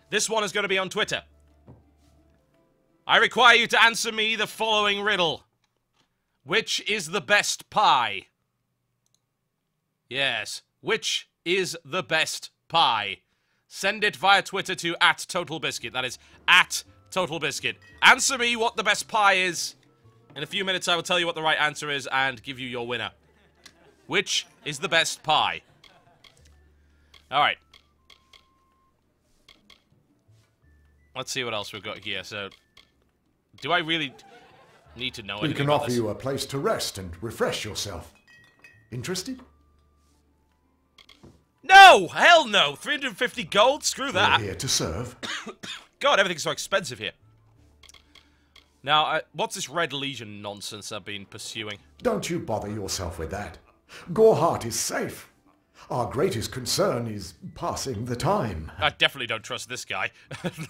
This one is going to be on Twitter. I require you to answer me the following riddle. Which is the best pie? Yes, which is the best pie? Send it via Twitter to @Totalbiscuit. That is @Totalbiscuit. Answer me what the best pie is. In a few minutes, I will tell you what the right answer is and give you your winner. Which is the best pie? Alright. Let's see what else we've got here. So, do I really need to know anything We can about offer this? you a place to rest and refresh yourself. Interested? No! Hell no! 350 gold? Screw that. We're here to serve. God, everything's so expensive here. Now, what's this Red Legion nonsense I've been pursuing? Don't you bother yourself with that. Gorehart is safe. Our greatest concern is passing the time. I definitely don't trust this guy.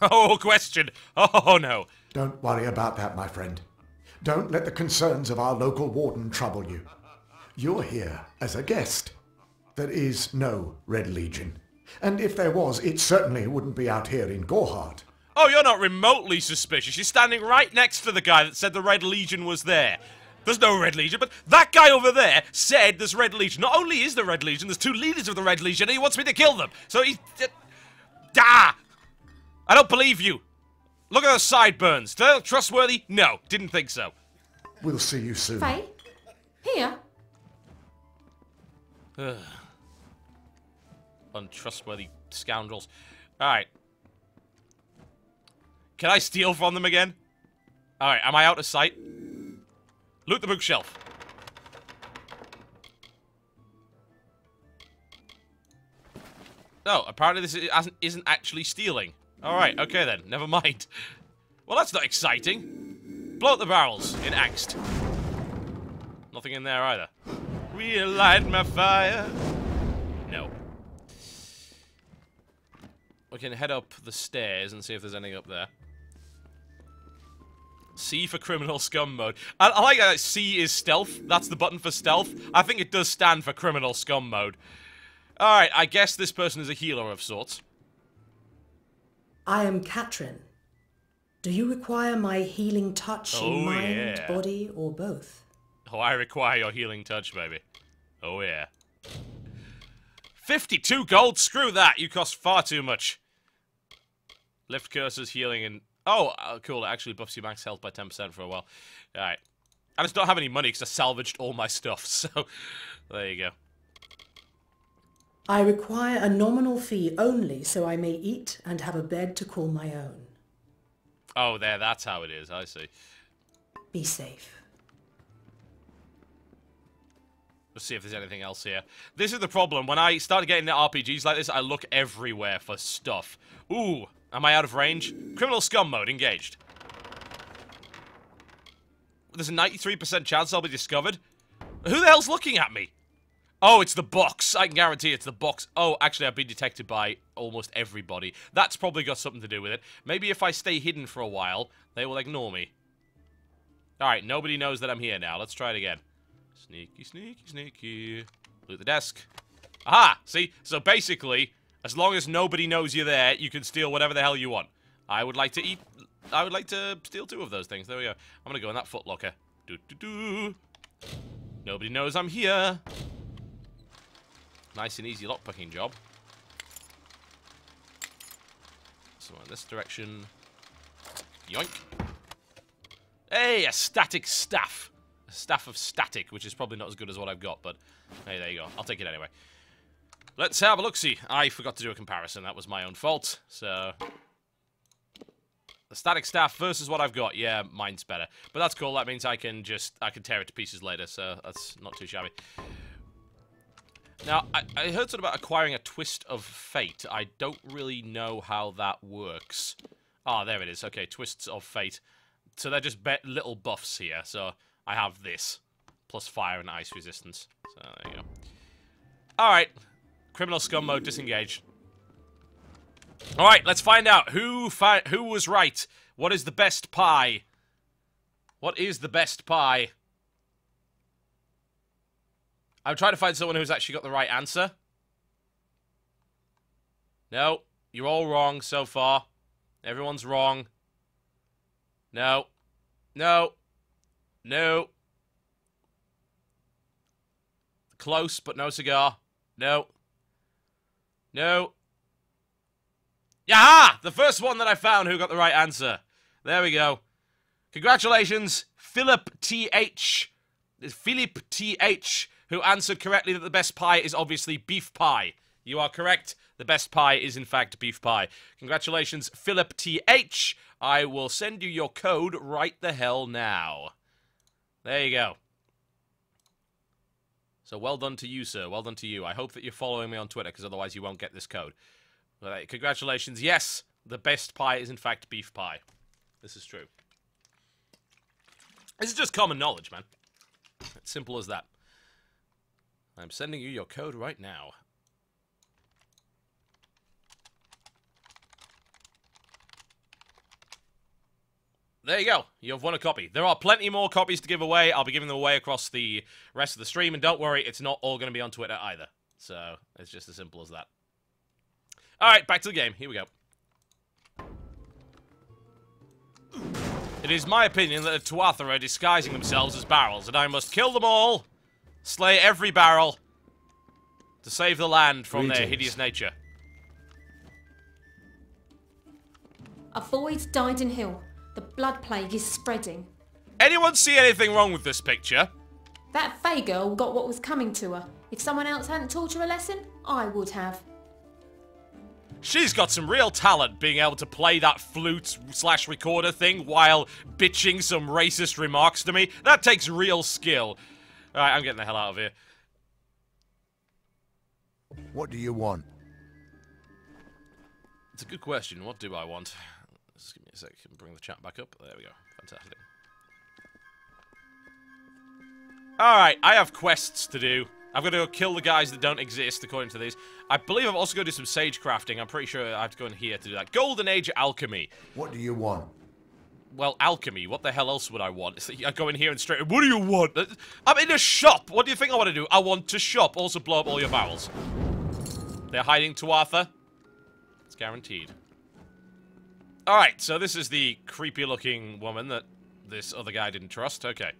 No question. Oh, no. Don't worry about that, my friend. Don't let the concerns of our local warden trouble you. You're here as a guest. There is no Red Legion. And if there was, it certainly wouldn't be out here in Gorhart. Oh, you're not remotely suspicious. You're standing right next to the guy that said the Red Legion was there. There's no Red Legion, but that guy over there said there's Red Legion. Not only is there Red Legion, there's 2 leaders of the Red Legion, and he wants me to kill them. So he... I don't believe you. Look at those sideburns. Do they look trustworthy? No, didn't think so. We'll see you soon. Faye? Here? Untrustworthy scoundrels. Alright. Can I steal from them again? Alright, am I out of sight? Loot the bookshelf. Oh, apparently this isn't actually stealing. Alright, okay then, never mind. Well, that's not exciting. Blow up the barrels in angst. Nothing in there either. Relight my fire. No. We can head up the stairs and see if there's anything up there. C for criminal scum mode. I like that C is stealth. That's the button for stealth. I think it does stand for criminal scum mode. Alright, I guess this person is a healer of sorts. I am Katrin. Do you require my healing touch in mind, body, or both? Oh, I require your healing touch, baby. Oh, yeah. 52 gold? Screw that. You cost far too much. Lift cursors, healing, and... Oh, cool. It actually buffs your max health by 10% for a while. Alright. I just don't have any money because I salvaged all my stuff, so... There you go. I require a nominal fee only so I may eat and have a bed to call my own. Oh, there. That's how it is. I see. Be safe. Let's see if there's anything else here. This is the problem. When I started getting into RPGs like this, I look everywhere for stuff. Ooh, am I out of range? Criminal scum mode engaged. There's a 93% chance I'll be discovered. Who the hell's looking at me? Oh, it's the box. I can guarantee it's the box. Oh, actually, I've been detected by almost everybody. That's probably got something to do with it. Maybe if I stay hidden for a while, they will ignore me. Alright, nobody knows that I'm here now. Let's try it again. Sneaky, sneaky, sneaky. Loot the desk. Aha! See? So basically, as long as nobody knows you're there, you can steal whatever the hell you want. I would like to eat... I would like to steal 2 of those things. There we go. I'm gonna go in that footlocker. Do-do-do. Nobody knows I'm here. Nice and easy lockpicking job. So in this direction. Yoink. Hey, a static staff. A staff of static, which is probably not as good as what I've got, but hey, there you go. I'll take it anyway. Let's have a look-see. I forgot to do a comparison. That was my own fault. So... the static staff versus what I've got. Yeah, mine's better. But that's cool. That means I can tear it to pieces later, so that's not too shabby. Now, I heard something about acquiring a twist of fate. I don't really know how that works. Ah, there it is. Okay, twists of fate. So they're just little buffs here. So I have this. Plus fire and ice resistance. So there you go. Alright. Criminal scum mode, disengage. Alright, let's find out. Who was right? What is the best pie? What is the best pie? I'm trying to find someone who's actually got the right answer. No, you're all wrong so far. Everyone's wrong. No. No. No. Close, but no cigar. No. No. Yaha! The first one that I found who got the right answer. There we go. Congratulations, Philip T.H. Philip T.H., who answered correctly that the best pie is obviously beef pie. You are correct. The best pie is, in fact, beef pie. Congratulations, Philip T.H. I will send you your code right the hell now. There you go. So well done to you, sir. Well done to you. I hope that you're following me on Twitter, because otherwise you won't get this code. But, congratulations. Yes, the best pie is, in fact, beef pie. This is true. This is just common knowledge, man. It's simple as that. I'm sending you your code right now. There you go. You have won a copy. There are plenty more copies to give away. I'll be giving them away across the rest of the stream. And don't worry, it's not all going to be on Twitter either. So, it's just as simple as that. Alright, back to the game. Here we go. It is my opinion that the Tuatha are disguising themselves as barrels, and I must kill them all, slay every barrel, to save the land from their hideous nature. A void died in hill. The blood plague is spreading. Anyone see anything wrong with this picture? That Fey girl got what was coming to her. If someone else hadn't taught her a lesson, I would have. She's got some real talent being able to play that flute/recorder thing while bitching some racist remarks to me. That takes real skill. Alright, I'm getting the hell out of here. What do you want? It's a good question. What do I want? Just give me a sec. Bring the chat back up. There we go. Fantastic. Alright, I have quests to do. I've got to go kill the guys that don't exist, according to these. I believe I've also got to do some sage crafting. I'm pretty sure I have to go in here to do that. Golden Age Alchemy. What do you want? Well, alchemy. What the hell else would I want? It's like I go in here and straight... What do you want? I'm in a shop. What do you think I want to do? I want to shop. Also blow up all your barrels. They're hiding Tuatha. It's guaranteed. Alright, so this is the creepy-looking woman that this other guy didn't trust. Okay.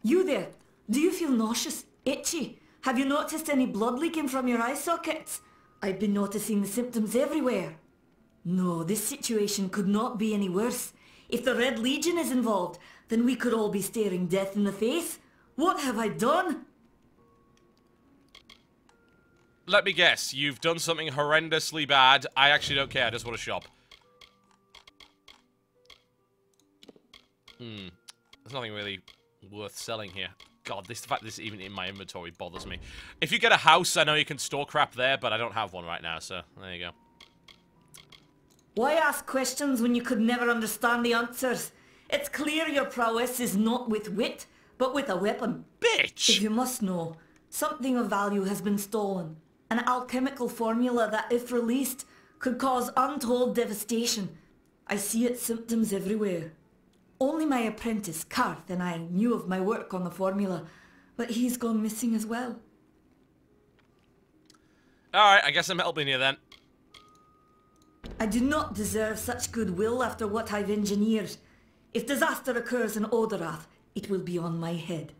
You there. Do you feel nauseous? Itchy? Have you noticed any blood leaking from your eye sockets? I've been noticing the symptoms everywhere. No, this situation could not be any worse. If the Red Legion is involved, then we could all be staring death in the face. What have I done? Let me guess. You've done something horrendously bad. I actually don't care. I just want to shop. There's nothing really worth selling here. God, the fact this is even in my inventory bothers me. If you get a house, I know you can store crap there, but I don't have one right now, so there you go. Why ask questions when you could never understand the answers? It's clear your prowess is not with wit, but with a weapon. Bitch! If you must know, something of value has been stolen. An alchemical formula that, if released, could cause untold devastation. I see its symptoms everywhere. Only my apprentice, Karth, and I knew of my work on the formula, but he's gone missing as well. Alright, I guess I'm helping you then. I do not deserve such goodwill after what I've engineered. If disaster occurs in Odorath, it will be on my head.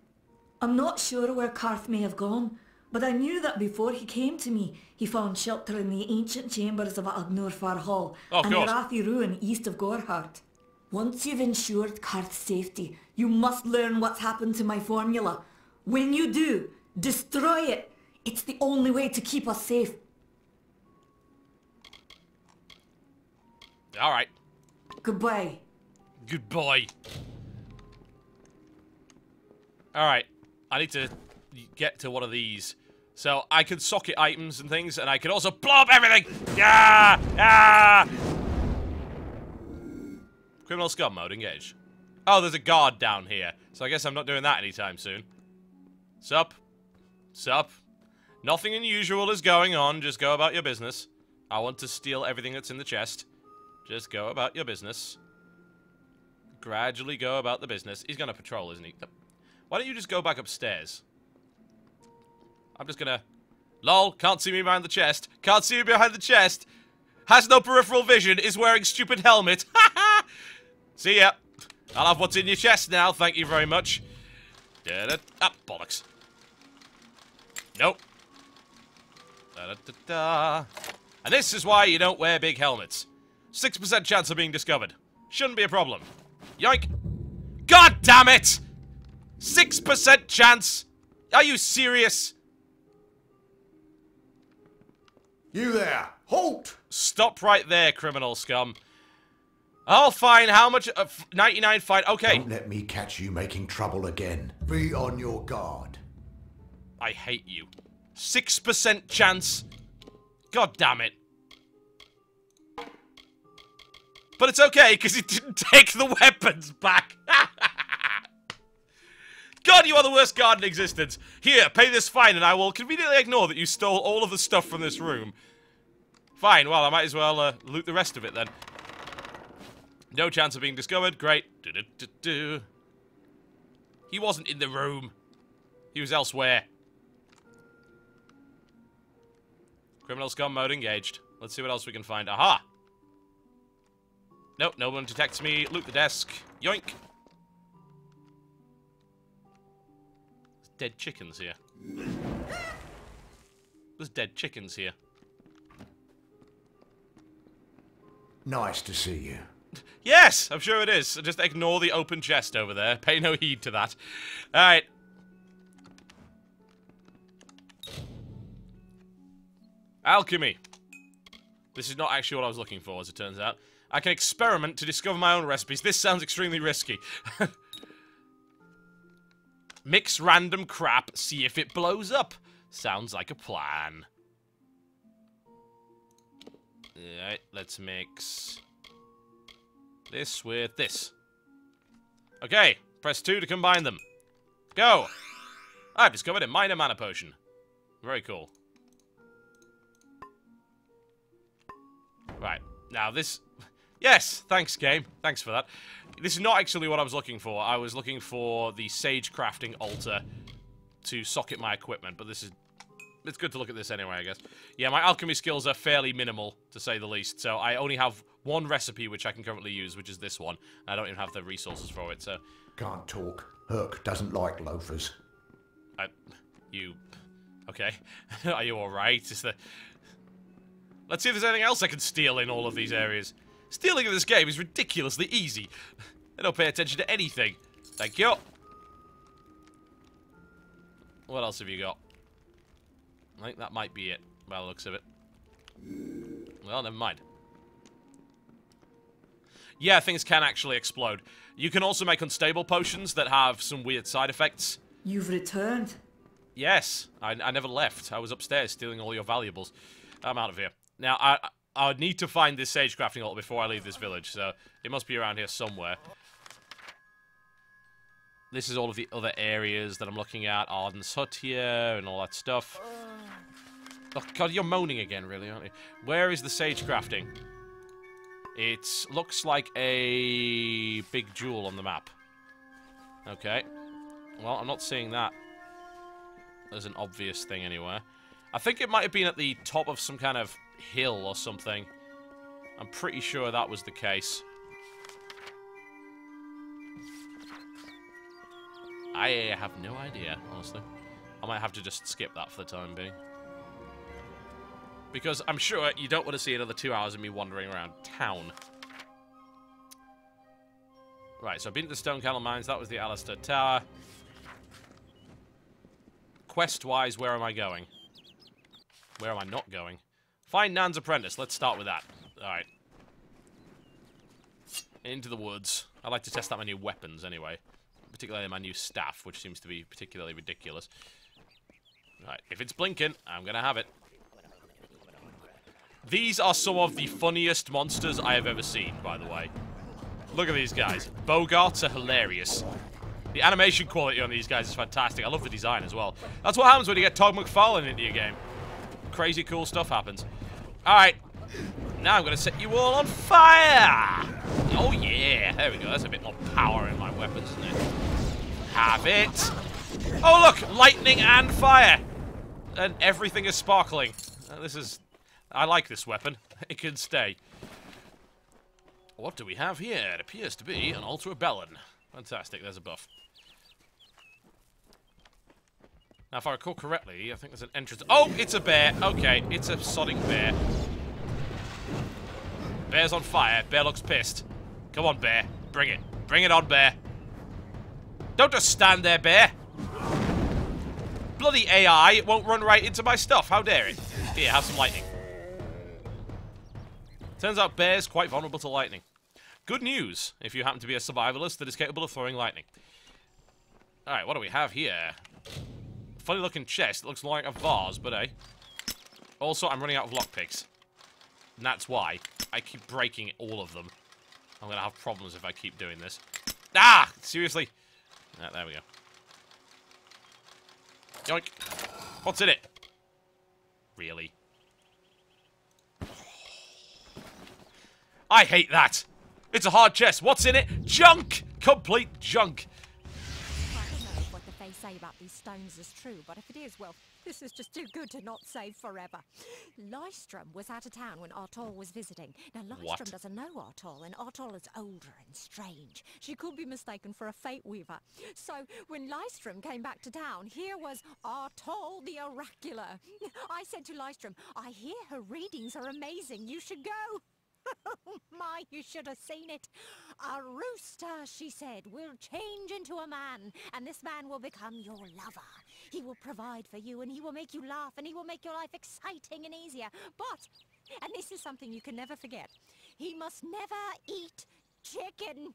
I'm not sure where Karth may have gone, but I knew that before he came to me, he found shelter in the ancient chambers of Agnurfar Hall and Arathi Ruin east of Gorhart. Once you've ensured Karth's safety, you must learn what's happened to my formula. When you do, destroy it. It's the only way to keep us safe. Alright. Goodbye. Goodbye. Alright. I need to get to one of these. So, I can socket items and things, and I can also blow up everything! Yeah! Ah! Criminal scum mode, engage. Oh, there's a guard down here. So I guess I'm not doing that anytime soon. Sup? Sup? Nothing unusual is going on. Just go about your business. I want to steal everything that's in the chest. Just go about your business. Gradually go about the business. He's gonna patrol, isn't he? Why don't you just go back upstairs? I'm just gonna... Lol, can't see me behind the chest. Can't see me behind the chest. Has no peripheral vision. Is wearing stupid helmet. Ha ha! See ya. I'll have what's in your chest now. Thank you very much. Ah, bollocks. Nope. Da-da-da-da. And this is why you don't wear big helmets. 6% chance of being discovered. Shouldn't be a problem. Yoink. God damn it! 6% chance? Are you serious? You there! Halt! Stop right there, criminal scum. Oh, fine. How much? 99 fine. Okay. Don't let me catch you making trouble again. Be on your guard. I hate you. 6% chance. God damn it. But it's okay, because he didn't take the weapons back. God, you are the worst guard in existence. Here, pay this fine, and I will conveniently ignore that you stole all of the stuff from this room. Fine, well, I might as well loot the rest of it, then. No chance of being discovered. Great. He wasn't in the room. He was elsewhere. Criminal scum mode engaged. Let's see what else we can find. Aha! Nope, no one detects me. Loot the desk. Yoink! There's dead chickens here. There's dead chickens here. Nice to see you. Yes! I'm sure it is. Just ignore the open chest over there. Pay no heed to that. Alright. Alchemy. This is not actually what I was looking for, as it turns out. I can experiment to discover my own recipes. This sounds extremely risky. Mix random crap, see if it blows up. Sounds like a plan. Alright, let's mix this with this. Okay, press 2 to combine them. Go! I've discovered a minor mana potion. Very cool. Right, now this... Yes, thanks game. Thanks for that. This is not actually what I was looking for. I was looking for the sage crafting altar to socket my equipment, but this is... It's good to look at this anyway, I guess. Yeah, my alchemy skills are fairly minimal, to say the least, so I only have one recipe which I can currently use, which is this one. I don't even have the resources for it, so... Can't talk. Herc doesn't like loafers. Okay. Are you alright? Let's see if there's anything else I can steal in all of these areas. Stealing in this game is ridiculously easy. I don't pay attention to anything. Thank you. What else have you got? I think that might be it, by the looks of it. Well, never mind. Yeah, things can actually explode. You can also make unstable potions that have some weird side effects. You've returned? Yes, I never left. I was upstairs stealing all your valuables. I'm out of here. Now, I would need to find this sage crafting altar before I leave this village, so it must be around here somewhere. This is all of the other areas that I'm looking at. Arden's hut here and all that stuff. Oh, God, you're moaning again, really, aren't you? Where is the sage crafting? It looks like a big jewel on the map. Okay. Well, I'm not seeing that as an obvious thing anywhere. I think it might have been at the top of some kind of hill or something. I'm pretty sure that was the case. I have no idea, honestly. I might have to just skip that for the time being. Because I'm sure you don't want to see another 2 hours of me wandering around town. Right, so I've been to the Stone Candle Mines. That was the Alistair Tower. Quest-wise, where am I going? Where am I not going? Find Nan's apprentice. Let's start with that. Alright. Into the woods. I like to test out my new weapons anyway. Particularly my new staff, which seems to be particularly ridiculous. Right, if it's blinking, I'm gonna have it. These are some of the funniest monsters I have ever seen, by the way. Look at these guys. Bogarts are hilarious. The animation quality on these guys is fantastic. I love the design as well. That's what happens when you get Todd McFarlane into your game. Crazy cool stuff happens. Alright. Now I'm going to set you all on fire! Oh yeah! There we go. That's a bit more power in my weapons, isn't it? Have it! Oh look! Lightning and fire! And everything is sparkling. This is... I like this weapon. It can stay. What do we have here? It appears to be an Ultra Bellon. Fantastic. There's a buff. Now, if I recall correctly, I think there's an entrance... Oh! It's a bear! Okay, it's a sodding bear. Bear's on fire. Bear looks pissed. Come on, bear. Bring it. Bring it on, bear. Don't just stand there, bear. Bloody AI, it won't run right into my stuff. How dare it? Here, have some lightning. Turns out bear's quite vulnerable to lightning. Good news, if you happen to be a survivalist that is capable of throwing lightning. Alright, what do we have here? Funny looking chest. It looks like a vase, but hey. Also, I'm running out of lockpicks. And that's why I keep breaking all of them. I'm gonna have problems if I keep doing this. Ah! Seriously? Ah, there we go. Yoink. What's in it? Really? I hate that! It's a hard chest. What's in it? Junk! Complete junk. I don't know if what the Fae say about these stones is true, but if it is, well, this is just too good to not save forever. Lystrom was out of town when Artol was visiting. Now, Lystrom doesn't know Artol, and Artol is older and strange. She could be mistaken for a fate weaver. So, when Lystrom came back to town, here was Artol the Oracular. I said to Lystrom, I hear her readings are amazing. You should go. Oh my, you should have seen it. A rooster, she said, will change into a man, and this man will become your lover. He will provide for you, and he will make you laugh, and he will make your life exciting and easier. But, and this is something you can never forget, he must never eat chicken.